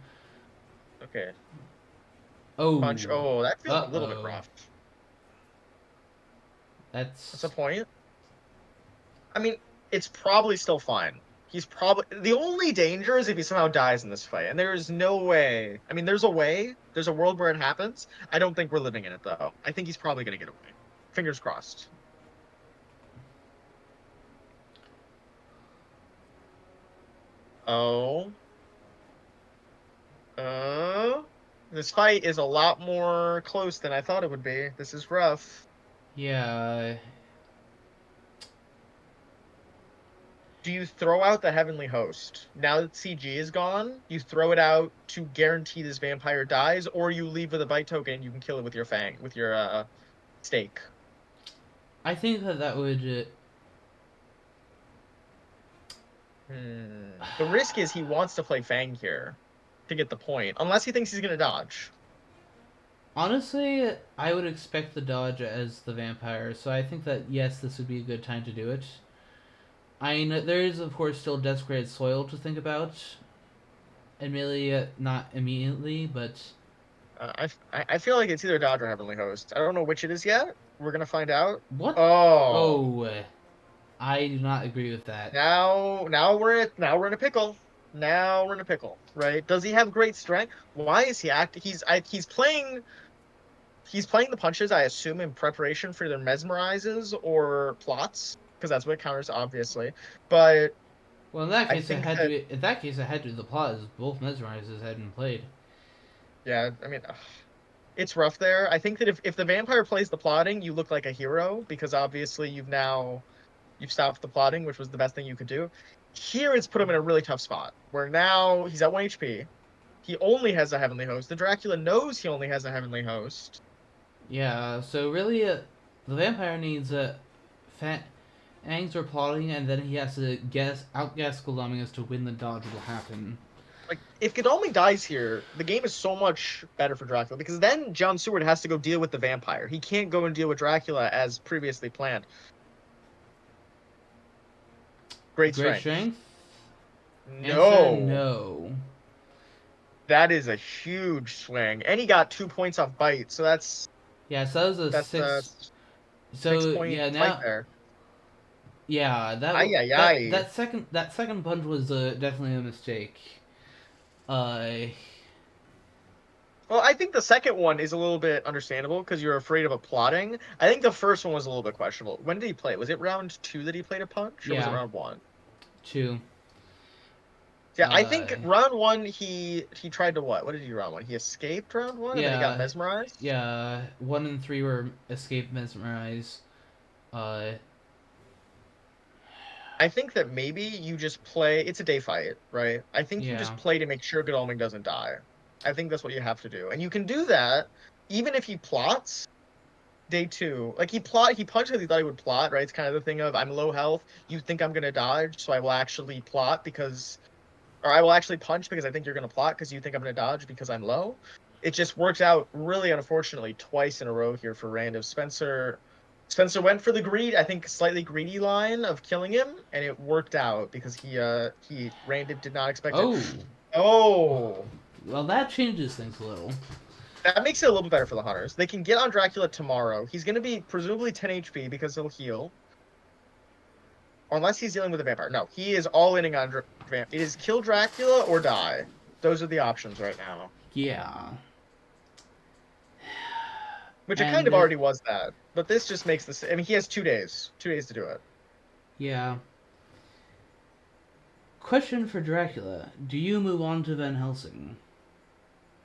Okay, punch. Oh, Oh, that feels a little bit oh, rough. What's the that's point? I mean, it's probably still fine. He's probably the only danger is if he somehow dies in this fight, and there is no way. I mean, there's a way. There's a world where it happens. I don't think we're living in it though. I think he's probably gonna get away. Fingers crossed. Oh, oh. This fight is a lot more close than I thought it would be. This is rough. yeah. Do you throw out the Heavenly Host? Now that CG is gone, you throw it out to guarantee this vampire dies, or you leave with a bite token and you can kill it with your fang, with your stake. I think that that would. The risk is he wants to play Fang here to get the point, unless he thinks he's gonna dodge. Honestly, I would expect the dodge as the vampire, so I think that yes, this would be a good time to do it. I know there is, of course, still desecrated soil to think about. Admittedly, not immediately, but I feel like it's either dodge or Heavenly Host. I don't know which it is yet. We're gonna find out. what? Oh, Oh, I do not agree with that. now we're in a pickle. Now we're in a pickle, right? Does he have great strength? Why is he act? He's playing the punches, I assume, in preparation for either mesmerizes or plots, because that's what it counters, obviously. But Well, in that I case, I think had that, to. In that case, I had to. The plot is both mesmerizes had been played. yeah, I mean, it's rough there. I think that if the vampire plays the plotting, you look like a hero because obviously you've stopped the plotting, which was the best thing you could do. Here, it's put him in a really tough spot where now he's at 1 HP. He only has a heavenly host. The Dracula knows he only has a heavenly host. Yeah. So really, the vampire needs Fangs are plotting, and then he has to outguess Godalming as to when the dodge will happen. Like, if Godalming dies here, the game is so much better for Dracula because then John Seward has to go deal with the vampire. He can't go and deal with Dracula as previously planned. Great Great strength. strength. Answer No. no. That is a huge swing. And he got 2 points off bite, so Yeah. So that was a that's a six. six So point yeah, fight now there. yeah Ay ay ay. that second punch was definitely a mistake. Uh, Well, I think the second one is a little bit understandable because you're afraid of a plotting. I think the first one was a little bit questionable. When did he play? Was it round two that he played a punch, or was it yeah, round one? two. Yeah, I think Uh, round one he tried to what? What did he do round one? He escaped round one and then he got yeah, mesmerized. yeah. One and three were escape mesmerize. Uh, I think that maybe you just play. It's a day fight, right? I think you Yeah. just play to make sure Godalming doesn't die. I think that's what you have to do, and you can do that even if he plots day two. Like he punched because he thought he would plot, right? It's kind of the thing of I'm low health. You think I'm gonna dodge, so I will actually plot because, or I will actually punch because I think you're gonna plot because you think I'm gonna dodge because I'm low. It just works out really unfortunately twice in a row here for Randiv. Spencer went for the greed, I think slightly greedy line of killing him, and it worked out because he Randiv did not expect it. Oh. Oh, Well, that changes things a little. that makes it a little bit better for the hunters. They can get on Dracula tomorrow. He's going to be presumably 10 HP because he'll heal. Or unless he's dealing with a vampire. No, he is all inning on it is kill Dracula or die. Those are the options right now. Yeah. Which it kind And of already was that. But this just makes this. I mean, he has 2 days. 2 days to do it. yeah. Question for Dracula: do you move on to Van Helsing?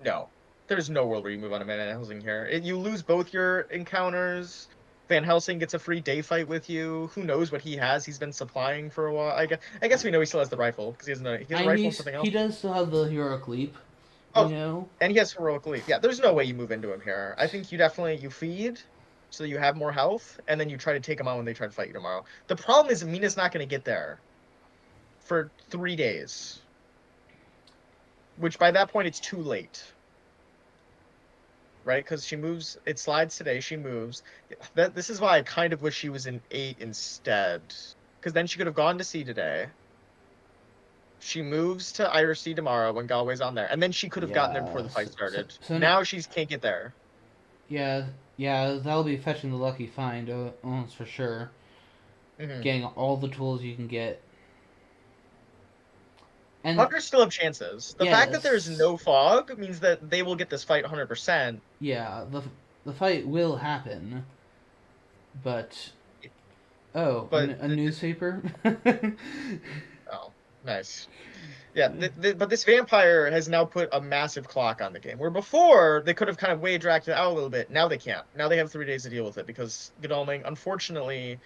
No. There's no world where you move on to Van Helsing here. You lose both your encounters. Van Helsing gets a free day fight with you. Who knows what he has? He's been supplying for a while. I guess we know he still has the rifle because he has a And rifle and something he else. does still have the heroic leap. We Oh, know. and he has heroic leap. Yeah, there's no way you move into him here. I think you feed so you have more health, and then you try to take him on when they try to fight you tomorrow. The problem is Mina's not going to get there for 3 days, which by that point it's too late, right? Because she moves, it slides today. She moves. This is why I kind of wish she was in 8 instead, because then she could have gone to C today. She moves to Irish C tomorrow when Galway's on there, and then she could have gotten there before Yeah. the fight started. So Now she can't get there. yeah, yeah, that'll be fetching the lucky find, almost for sure. Mhm. Getting all the tools you can get, and Hunters still have chances. The fact that there's yes, no fog means that they will get this fight 100%. yeah, the fight will happen, but oh, But a newspaper. oh, nice. Yeah, but this vampire has now put a massive clock on the game. Where before they could have kind of weighed Dracula out a little bit. Now they can't. Now they have 3 days to deal with it because Godalming unfortunately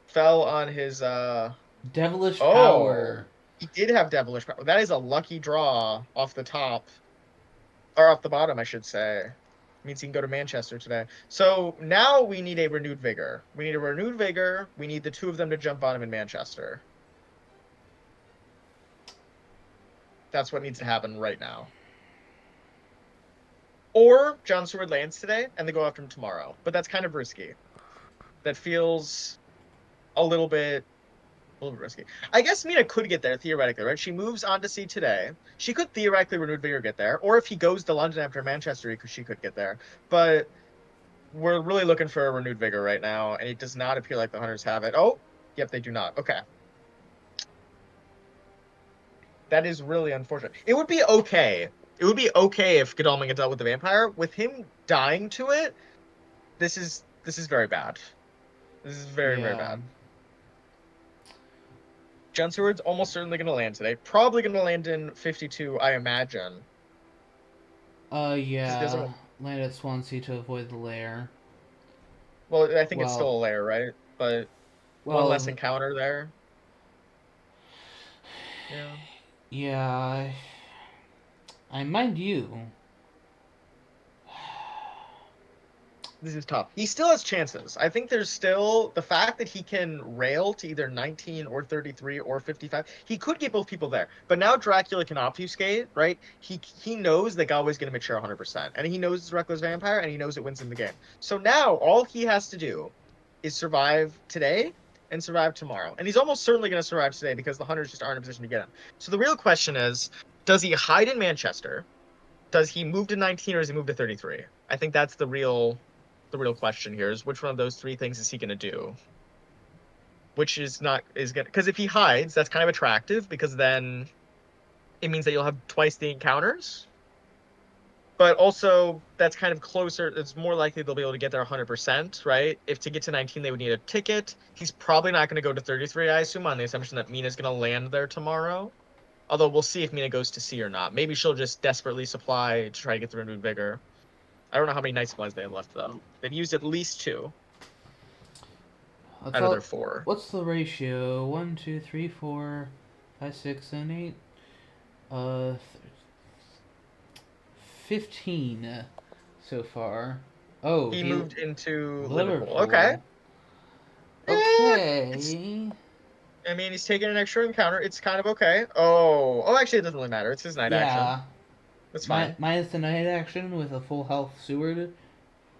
fell on his Devilish oh, power. he did have devilish power. That is a lucky draw off the top. Or off the bottom, I should say. Means he can go to Manchester today. So now we need a renewed vigor. We need a renewed vigor. We need the two of them to jump on him in Manchester. That's what needs to happen right now. Or John Stewart lands today and they go after him tomorrow. But that's kind of risky. That feels a little bit risky. I guess Mina could get there theoretically, right? She moves on to C today. She could theoretically renewed vigor get there, or if he goes to London after Manchester, she could get there. But we're really looking for a renewed vigor right now, and it does not appear like the hunters have it. Oh, yep, they do not. Okay. That is really unfortunate. It would be okay. It would be okay if Godalming had dealt with the vampire. With him dying to it, this is very bad. This is very, very Yeah. bad. John Seward's almost certainly going to land today. Probably going to land in 52, I imagine. Because he doesn't. Yeah. Land at Swansea to avoid the lair. Well, I think it's still Well, a lair, right? But one less well, encounter there. Yeah. yeah. I mind you. This is tough. He still has chances. I think there's still the fact that he can rail to either 19 or 33 or 55. He could get both people there. But now Dracula can obfuscate, right? He knows that Galway's going to mature 100%. And he knows it's Reckless Vampire and he knows it wins him the game. So now all he has to do is survive today and survive tomorrow. And he's almost certainly going to survive today because the hunters just aren't in a position to get him. So the real question is, does he hide in Manchester? Does he move to 19 or does he move to 33? I think that's the real question here is which one of those three things is he going to do? Which is not is going to, because if he hides, that's kind of attractive because then it means that you'll have twice the encounters. But also that's kind of closer. It's more likely they'll be able to get there 100%, right? If to get to 19 they would need a ticket. He's probably not going to go to 33, I assume, on the assumption that Mina's going to land there tomorrow. Although we'll see if Mina goes to C or not. Maybe she'll just desperately supply to try to get the renewed vigor. I don't know how many night supplies they have left though. They've used at least two. That's out of their all. 4. What's the ratio? 1, 2, 3, 4, 5, 6, 7, 8. 15 so far. Oh, He moved into Liverpool. Okay. Liverpool. It's. Okay. I mean, he's taking an extra encounter. It's kind of okay. Oh, actually, it doesn't really matter. It's his night action. Yeah. That's fine. Minus the night action with a full health Seward.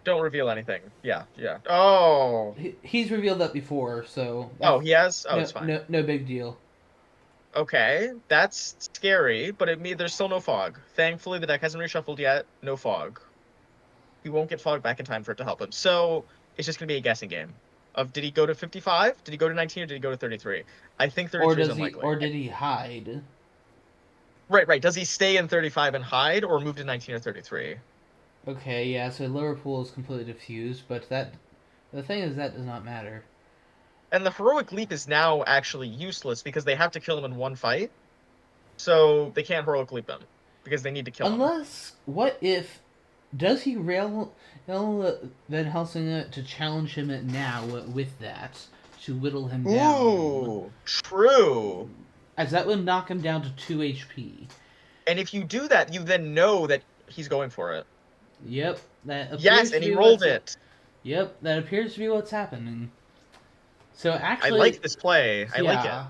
Don't reveal anything. Yeah, yeah. Oh, He's revealed that before, so oh, that's he has. Oh, no it's fine. no no big deal. Okay, that's scary, but it means there's still no fog. Thankfully, the deck hasn't reshuffled yet. No fog. He won't get fogged back in time for it to help him. So it's just gonna be a guessing game of did he go to 55? Did he go to 19? Or did he go to 33? I think Or 33 is does he? unlikely. Or did he hide? Right, right. Does he stay in 35 and hide, or move to 19 or 33? Okay, yeah. So Liverpool is completely diffused, but the thing is that does not matter And the heroic leap is now actually useless because they have to kill him in one fight. So they can't heroic leap him because they need to kill him. unless what if does he rail Van Helsing to challenge him now with that to whittle him down, Ooh, true. as that would knock him down to 2 HP. And if you do that, you then know that he's going for it. Yep, that Yes, appears to and he be rolled what's. it. Yep, that appears to be what's happening. So I actually, like this play. I like it. yeah,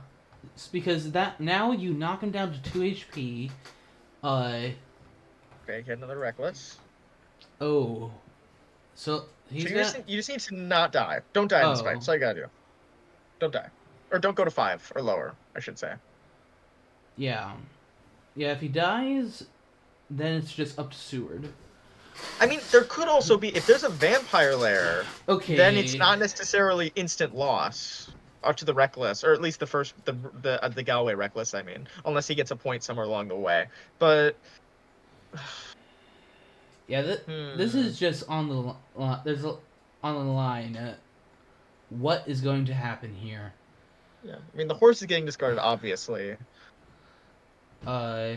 it's because that now you knock him down to 2 HP. Uh Okay, get another reckless. oh, so So he's got. you just need to not die. Don't die in this fight. Oh, That's all you gotta do. Don't die. Or don't go to 5 or lower, I should say. yeah, yeah. If he dies, then it's just up to Seward. I mean, there could also be if there's a vampire lair, then it's Okay. not necessarily instant loss to the reckless, or at least the first the Galway reckless. I mean, unless he gets a point somewhere along the way. But Yeah, this hmm, is just on the there's on the line. What is going to happen here? yeah. I mean, the horse is getting discarded, obviously. Uh,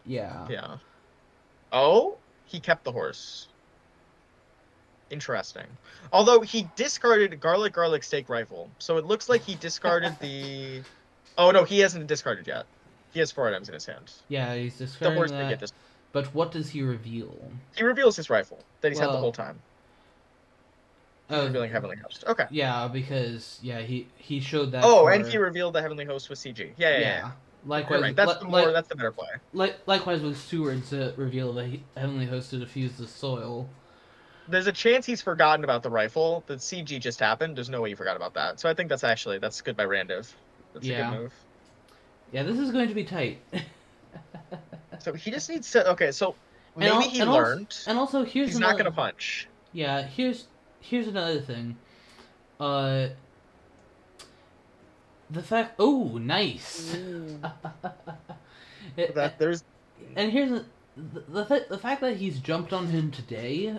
yeah. Yeah. Oh, he kept the horse. Interesting. Although he discarded garlic steak rifle, so it looks like he discarded the. Oh no, he hasn't discarded yet. He has 4 items in his hand. Yeah, he's The discarding horse did get that. discarded. But what does he reveal? He reveals his rifle that he's had the whole Well, time. He's uh, revealing Heavenly Host. Okay. yeah, because yeah, he showed that Oh, and he for revealed the Heavenly Host with CG. Yeah, yeah, yeah, yeah. yeah. You're Likewise, right. That's the better play. likewise with Seward's reveal that heavenly host to diffuse the soil. There's a chance he's forgotten about the rifle. The CG just happened. There's no way he forgot about that. So I think that's good by Randiv. That's a good Yeah, move. yeah, this is going to be tight. So he just needs to. Okay, so and maybe he learned also here's he's not another. gonna punch. Yeah, here's another thing. Uh, the fact. Oh, nice. That there's And here's the fact that he's jumped on him today.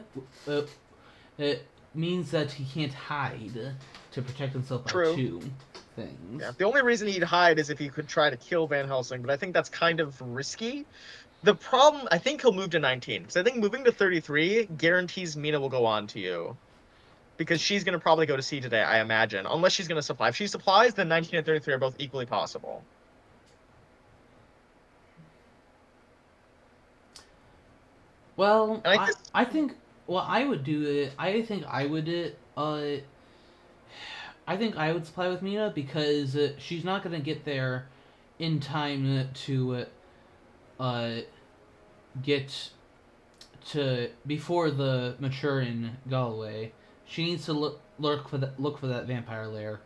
It means that he can't hide to protect himself by true. two things. Yeah, the only reason he'd hide is if he could try to kill Van Helsing, but I think that's kind of risky. The problem, I think he'll move to 19, because I think moving to 33 guarantees Mina will go on to you. Because she's going to probably go to C today, I imagine. Unless she's going to supply. If she supplies, then 19 and 33 are both equally possible. Well, And I guess, I think what I would do it. I think I would supply with Mina because she's not gonna get there in time to uh, get to before the mature in Galway. She needs to look for that vampire lair.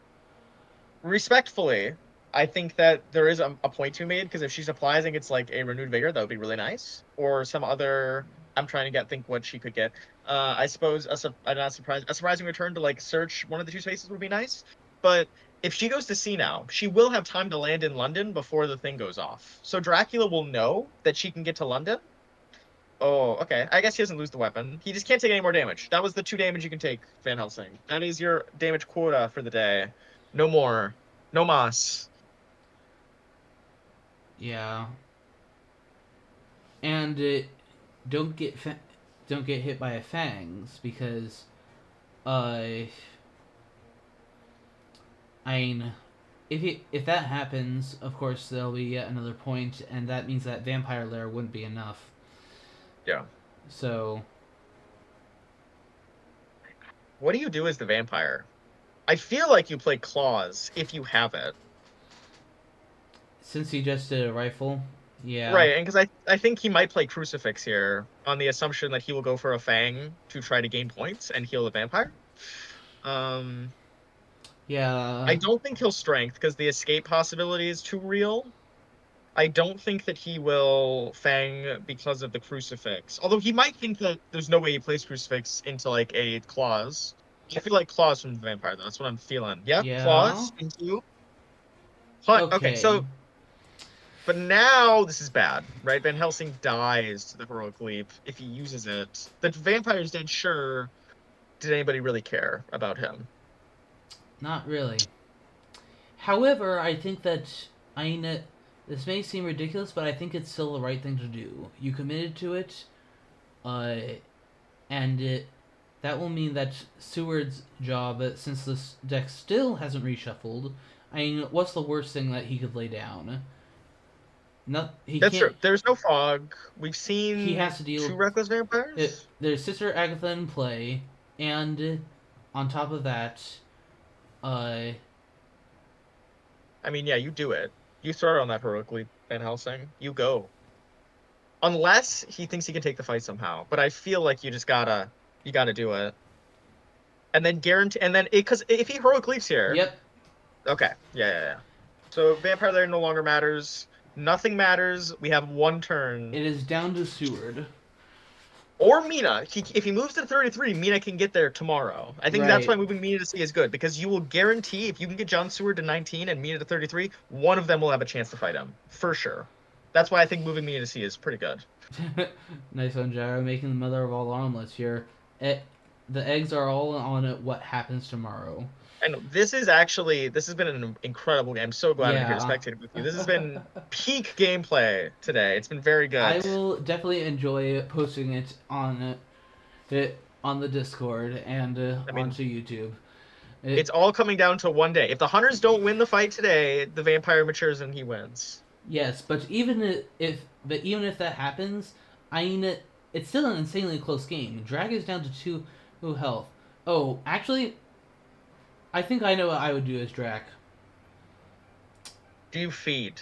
respectfully, I think that there is a point to be made, because if she supplies and gets like a renewed vigor, that would be really nice. Or some other, I'm trying to think what she could get. I suppose a surprising return to like search one of the two spaces would be nice. But if she goes to C now, she will have time to land in London before the thing goes off. So Dracula will know that she can get to London. Oh, okay. I guess he doesn't lose the weapon. He just can't take any more damage. That was the 2 damage you can take, Van Helsing. That is your damage quota for the day. No more. No mas. Yeah, and don't get don't get hit by a fangs because uh I mean, if that happens, of course there'll be yet another point, and that means that vampire lair wouldn't be enough. Yeah. So What do you do as the vampire? I feel like you play claws if you have it. since he just did a rifle, yeah, Right, and because I think he might play crucifix here on the assumption that he will go for a fang to try to gain points and heal the vampire. Um, yeah, I don't think he'll strength because the escape possibility is too real. I don't think that he will fang because of the crucifix. Although he might think that there's no way he plays crucifix into like a claws. I feel like claws from the vampire though. That's what I'm feeling. Yeah, yeah. claws into. Okay, Okay, so but now this is bad, right? Van Helsing dies to the heroic leap if he uses it. The vampire's dead, sure. Did anybody really care about him? not really. However, I think that I mean, this may seem ridiculous, but I think it's still the right thing to do. You committed to it, uh, and that will mean that Seward's job, since this deck still hasn't reshuffled, I mean, what's the worst thing that he could lay down? Not he That's can't. true. There's no fog. We've He seen has to two deal. reckless vampires. There's Sister Agatha in play, and on top of that, uh, I mean, yeah, you do it. You throw it on that heroic leap, Van Helsing. You go. Unless he thinks he can take the fight somehow. But I feel like you gotta do it. And then guarantee and then it because if he heroic leaps here, yep, okay. Yeah, yeah, yeah. So Vampire Lair no longer matters. Nothing matters. We have one turn. it is down to Seward. Or Mina. If he moves to 33, Mina can get there tomorrow. I think that's Right. why moving Mina to C is good, because you will guarantee if you can get John Seward to 19 and Mina to 33, one of them will have a chance to fight him. For sure. That's why I think moving Mina to C is pretty good. Nice one, Gyro, making the mother of all omelets here. It, the eggs are all on what happens tomorrow. And this has been an incredible game. I'm so glad I'm here to Yeah. spectate with you. This has been peak gameplay today. It's been very I good. will definitely enjoy posting it on the Discord and I mean, onto YouTube. it's It, all coming down to one day. If the hunters don't win the fight today, the vampire matures and he wins. yes, but even if that happens, I mean it's still an insanely close game. Drag is down to two health. Oh, actually, I think I know what I would do as Drac. Do you feed?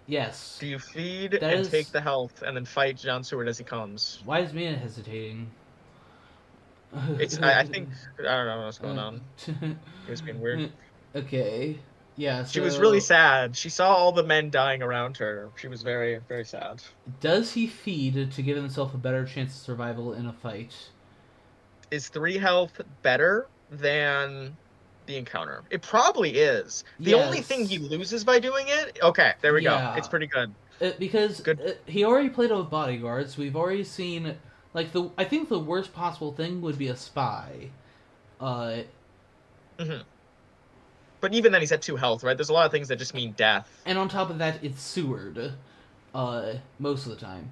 Yes, Do you feed that and take is. the health and then fight John Seward as he comes? Why is Mina hesitating? I think I don't know what's going on. He was being weird. Okay. Yeah, She was really so sad. She saw all the men dying around her. She was very, very sad. does he feed to give himself a better chance of survival in a fight? Is 3 health better than the encounter? It probably is. The only thing he Yes. loses by doing it, okay, there we go. It's Yeah. pretty good. Because Good. he already played with bodyguards. We've already seen like the I think the worst possible thing would be a spy. Uh Hmm. But even then, he's at 2 health, right? There's a lot of things that just mean death. and on top of that it's Seward. Most of the time.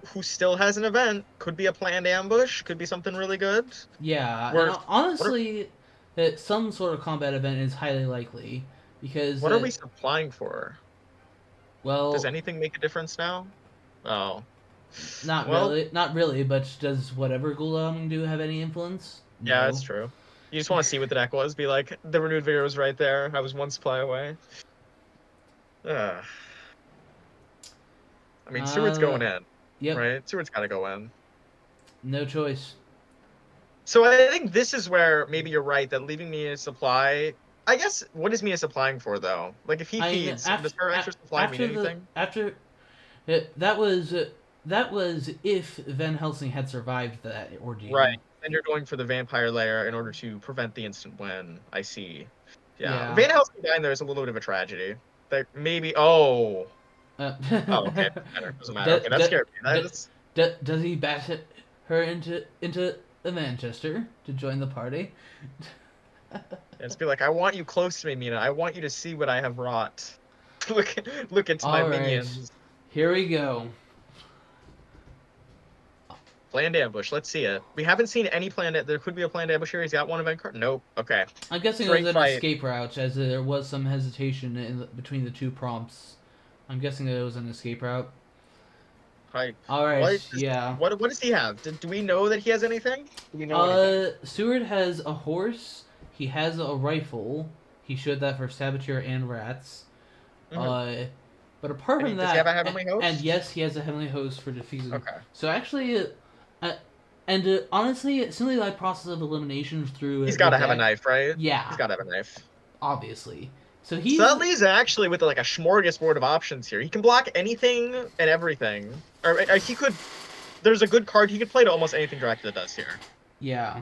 Who still has an event? Could be a planned ambush. Could be something really good. Yeah, and We're what are, honestly, some sort of combat event is highly likely because, what are we supplying for? Does well, anything make a difference now? Oh, well, not really. But does whatever Gul'dan do have any influence? yeah, that's No. true. You just want to see what the deck was. Be like, the renewed vigor was right there. I was one supply away. Ugh. I mean, Seward's Uh, going in, yep, right? Seward's got to go in. no choice. So I think this is where maybe you're right that leaving me a supply. I guess what is Mia supplying for though? Like if he I mean, feeds, does her extra supply mean anything? that was that was if Van Helsing had survived that Right. ordeal. And you're going for the vampire layer in order to prevent the instant win. I see. Yeah. Yeah. Van Helsing dying there is a little bit of a tragedy. Like maybe Uh, oh okay. Doesn't matter. Doesn't matter. d- Okay, that d- scared me. That d- is does he bat her into Manchester to join the party? it's be like, I want you close to me, Mina. I want you to see what I have wrought. Look into my All right, minions. here we go. Planned ambush. Let's see it. We haven't seen any planned. There could be a planned ambush here. He's got one event card. Nope. Okay. I'm guessing it was Straight an fight. escape route, as there was some hesitation between the two prompts. I'm guessing that it was an escape route. Hype. Alright, yeah. What does he have? Do we know that he has anything? Do we know anything? Seward has a horse. He has a rifle. He showed that for Saboteur and Rats. Mm-hmm. But apart from Does he have a that, heavenly and host? yes, he has a heavenly host for defeating. Okay. So actually, honestly, simply that process of elimination through He's the got to have a deck, knife, right? He's yeah, got to have a knife. obviously. So So he's that leaves actually with like a smorgasbord of options here. He can block anything and everything. Or he could. There's a good card he could play to almost anything Dracula does here. yeah.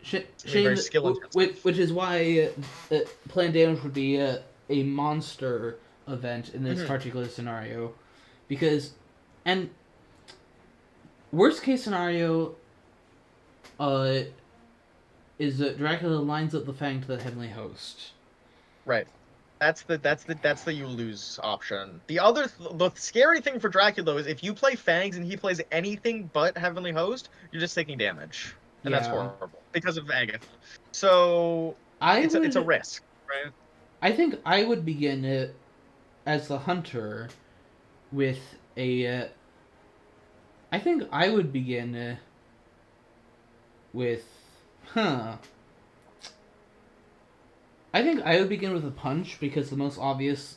It's gonna be Shame very that, skill intensive. which is why planned damage would be a monster event in this Mm-hmm. particular scenario, because, and worst case scenario, uh, is that Dracula lines up the Fang to the heavenly host. Right. That's the you lose option. The scary thing for Dracula is if you play Fangs and he plays anything but Heavenly Host, you're just taking damage, and that's Yeah, horrible because of Agatha. So I it's a would. risk, right? I think I would begin it as the hunter with a. I think I would begin with. Huh. I think I would begin with a punch because the most obvious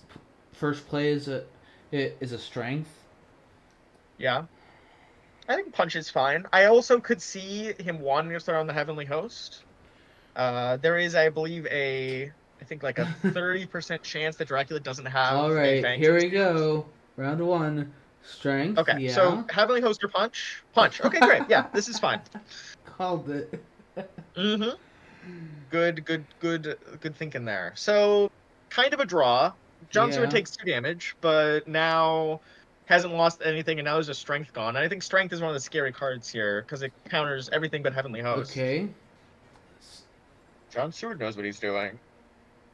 first play is a strength. Yeah, I think Punch is fine. I also could see him wanting to start on the Heavenly Host. There is, I believe, I think like a 30% chance that Dracula doesn't All have a right, Fangs here in his we hand. go. Round one, strength. Okay, so Yeah, Heavenly Host or Punch? Punch. Okay, great. Yeah, this is fine. called it. Mm-hmm. Good thinking there. So, kind of a draw. John Stewart Yeah. takes 2 damage, but now hasn't lost anything, and now there's a strength gone. And I think strength is one of the scary cards here because it counters everything but Heavenly Host. Okay. John Stewart knows what he's doing.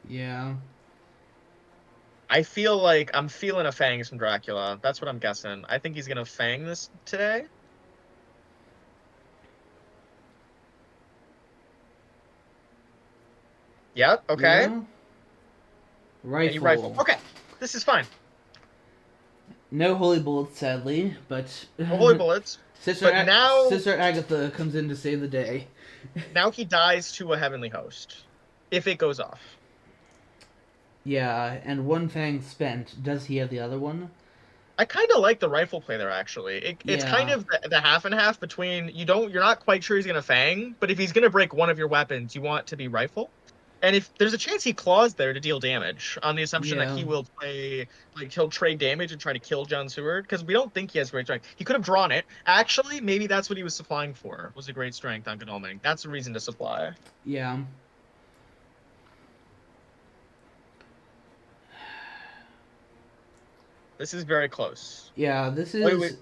Yeah. I feel like I'm feeling a fangs from Dracula. That's what I'm guessing. I think he's gonna fang this today. Yep. Okay. Yeah. And you rifle. Rifle. Okay. This is fine. No holy bullets, sadly, but No holy bullets. But Sister Agatha comes in to save the day. now he dies to a heavenly host if it goes off. Yeah, and one fang spent. Does he have the other one? I kind of like the rifle play there actually. It's kind Yeah. of the half and half between you're not quite sure he's gonna fang, but if he's gonna break one of your weapons, you want to be rifle. And if there's a chance he claws there to deal damage, on the assumption that Yeah. he will play like he'll trade damage and try to kill John Seward, because we don't think he has great strength. He could have drawn it. Actually, maybe that's what he was supplying for, was a great strength on Godalming. That's a reason to supply. Yeah. This is very close. Yeah, this Wait. is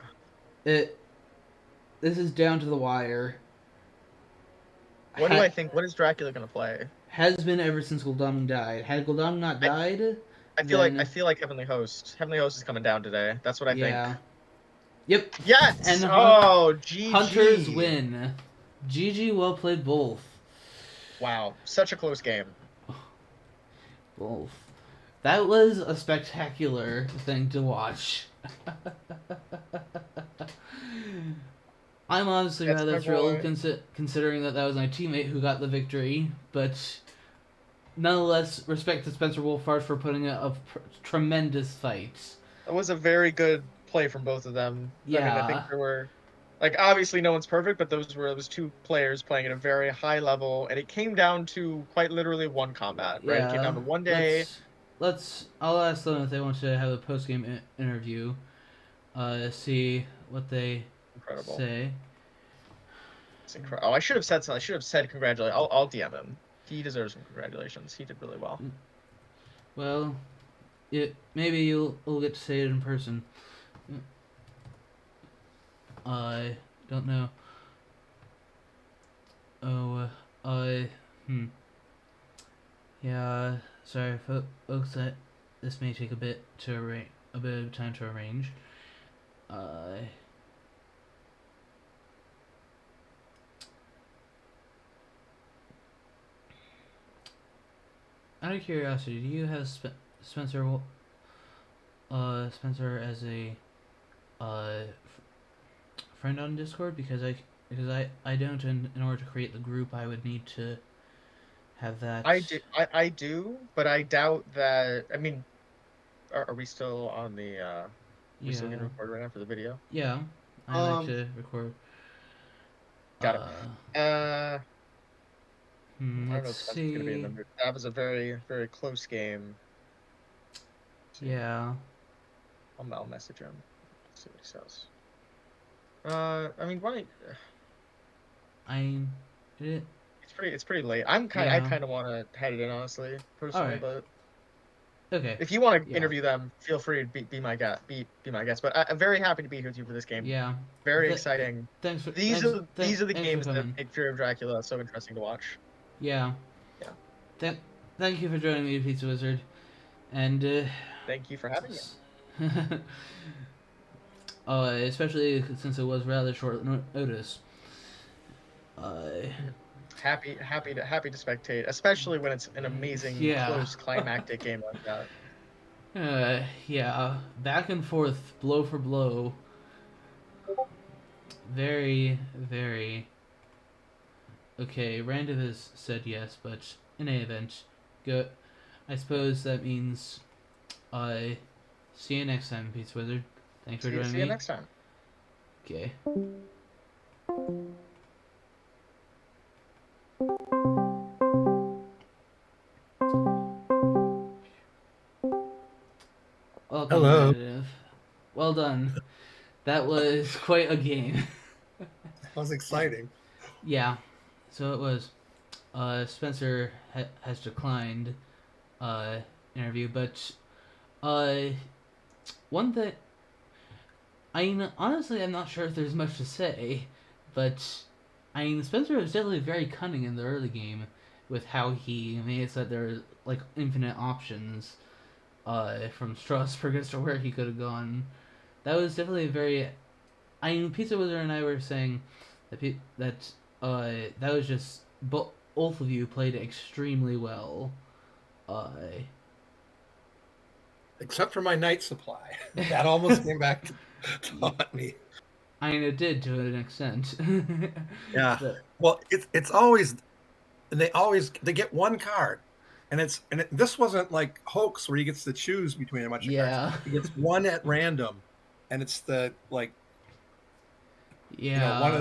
it. This is down to the wire. What do I think? What is Dracula gonna play? Has been ever since Goldam died. Had Goldam not I, died, I then feel like Heavenly Host. Heavenly Host is coming down today. That's what I think. yeah. Yep. Yes! And Oh, Hunters GG. win. GG, well played, both. Wow, such a close game. Both. That was a spectacular thing to watch. I'm honestly That's rather my thrilled boy. considering that was my teammate who got the victory, but nonetheless, respect to Spencer Wolfhard for putting a tremendous fight. That was a very good play from both of them. I mean, I think Yeah, there were like obviously no one's perfect, but those two players playing at a very high level, and it came down to quite literally one combat, right? It came down yeah. to one day. I'll ask them if they want to have a post game interview. See what they Incredible. say. It's incredible. Oh, I should have said something. I should have said congratulations. I'll DM him. He deserves some congratulations. He did really well. Well, maybe you'll get to say it in person. I don't know. Oh, hmm. Yeah, sorry, folks. That this may take a bit to a bit of time to arrange. Uh, out of curiosity, do you have Spencer Spencer as a friend on Discord? Because I don't, in order to create the group I would need to have that. I do, but I doubt that. I mean, are we still on the we still getting Yeah, recorded right now for the video? yeah. I like Um, to record. got it. Uh, Uh, I don't let's know if Spencer's gonna be in the see. mood. That was a very close game. Let's see, Yeah, I'll message him. See what he says. I mean, why? I it. It's pretty late. I Yeah. kind of want to head it in honestly, All personally, right. but Okay. if you want to Yeah. interview them, feel free to be my guest. Be my guest. But I'm very happy to be here with you for this game. Yeah. Very Th- exciting. thanks These are the thanks for games that coming. make Fear of Dracula so interesting to watch. Yeah. Yeah. Th- Thank you for joining me, Pizza Wizard. And Thank you for having me. especially since it was rather short notice. Uh, Happy to spectate, especially when it's an amazing, yeah. close, climactic game like that. Yeah. Back and forth, blow for blow. Very, very. Okay, Randiv has said yes, but in any event, go. I suppose that means I see you next time, Pizza Wizard. Thanks for joining See you me. next time. Okay. Welcome, Hello. Randiv. Well done. That was quite a game. That was exciting. Yeah. So it was. Spencer has declined uh, interview, but uh, one thing. I mean, honestly, I'm not sure if there's much to say, but I mean, Spencer was definitely very cunning in the early game with how he made it so that there were like infinite options from Strasbourg as to where he could have gone. That was definitely very. I mean, Pizza Wizard and I were saying that was just both of you played extremely well. Uh, Except for my night supply. That almost came back to haunt me. I mean, it did to an extent. Yeah. But Well, it's always and they get one card. This wasn't like Hoax where he gets to choose between a bunch of cards. yeah, He gets one at random, and it's the like yeah, one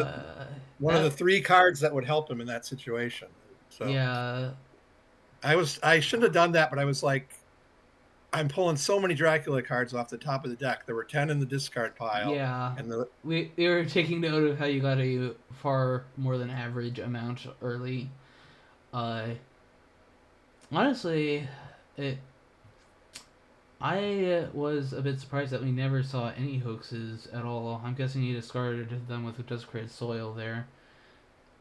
of the that three cards that would help him in that situation. So yeah, I shouldn't have done that, but I was like, I'm pulling so many Dracula cards off the top of the deck. There were 10 in the discard pile, yeah. and the We were taking note of how you got a far more than average amount early. Uh, honestly, it I was a bit surprised that we never saw any hoaxes at all. I'm guessing you discarded them with desecrated soil there.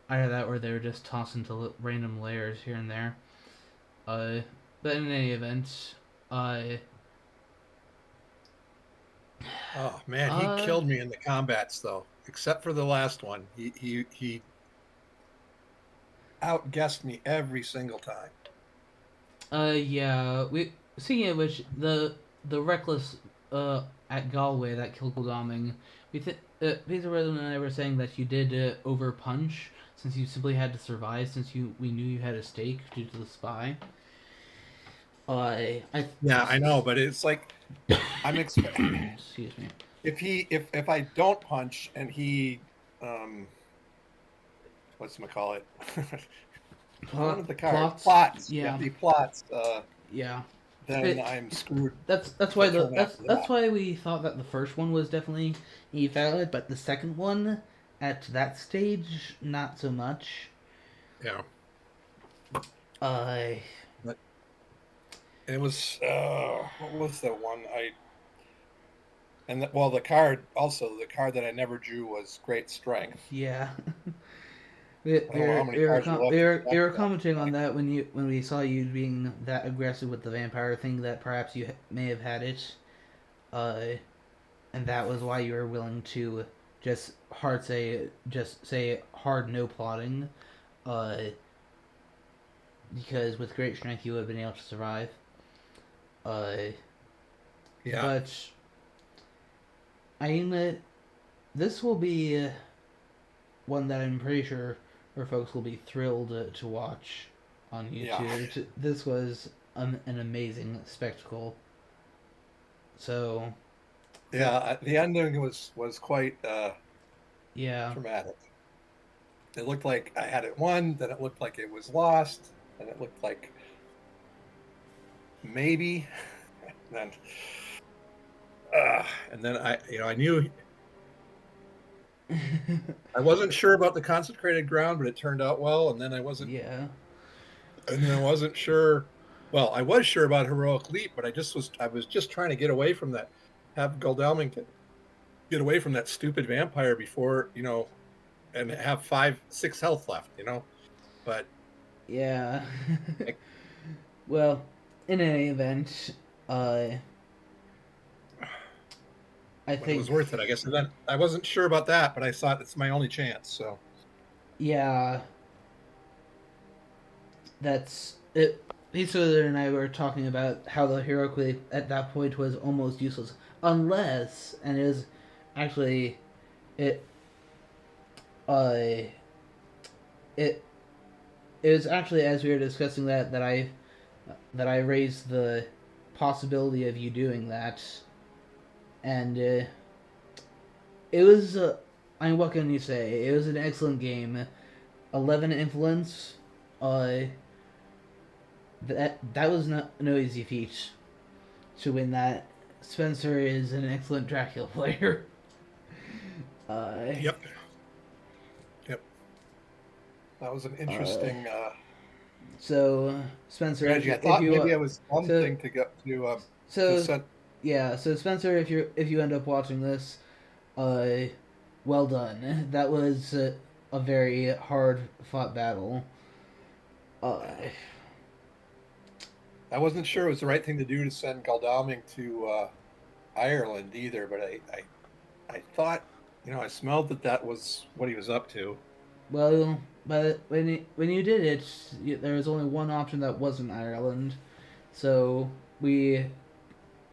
Either that or they were just tossed into random layers here and there. Uh, but in any event, uh, oh man, he uh, killed me in the combats though. Except for the last one, he outguessed me every single time. yeah. We speaking of which, the reckless at Galway that killed Godalming, Peter Redmond and I were saying that you did over punch since you simply had to survive since we knew you had a stake due to the spy. I Yeah, I know, but it's like I'm expect excuse me. if I don't punch and he um what's call it one of the cards Plots. plots. Yeah, Yeah, he plots. yeah. Then It, I'm screwed that's why the turn after that's that. why we thought that the first one was definitely valid, but the second one at that stage not so much. Yeah, Uh, but it was what was the one I well the card also the card that I never drew was great strength. yeah. I don't know how many cards are left in the We deck were at that commenting on point. that when we saw you being that aggressive with the vampire thing that perhaps you may have had it, uh, and that was why you were willing to just say hard no plotting, uh, because with great strength you would have been able to survive. Yeah. But I mean, this will be one that I'm pretty sure our folks will be thrilled to watch on YouTube. Yeah. This was an amazing spectacle. So Yeah, the ending was quite yeah, traumatic. It looked like I had it won, then it looked like it was lost, and it looked like maybe, then, and then I knew I wasn't sure about the consecrated ground, but it turned out well, and then I wasn't, yeah, and then I wasn't sure. Well, I was sure about heroic leap, but I was just trying to get away from that, have Goldalming get away from that stupid vampire before and have 5, 6 health left, but yeah. I, Well, in any event, I but it think was worth it, I guess. And then I wasn't sure about that, but I thought it's my only chance. So yeah, that's it. Peter and I were talking about how the heroic leap at that point was almost useless, unless, and it is actually it uh it it was actually as we were discussing that I raised the possibility of you doing that, and it was I mean, what can you say? It was an excellent game. 11 influence. Uh, that was no easy feat to win that. Spencer is an excellent Dracula player. yep, yep, that was an Uh, interesting so Spencer, strategy. I if thought you maybe I was one so thing to go to so set. yeah, so Spencer, if you end up watching this, uh, well done. That was a very hard fought battle. Uh, I wasn't sure it was the right thing to do to send Goldalming to Ireland either, but I thought I smelled that was what he was up to. well, but when you did it, there was only one option that wasn't Ireland, so we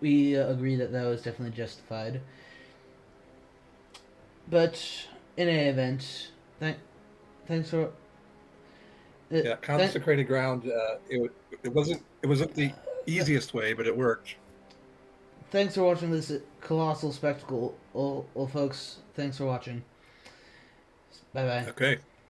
agree that that was definitely justified. But in any event, thanks for Yeah, thank consecrated ground. It wasn't the easiest way, but it worked. thanks for watching this colossal spectacle, all folks. Thanks for watching. Bye bye. Okay.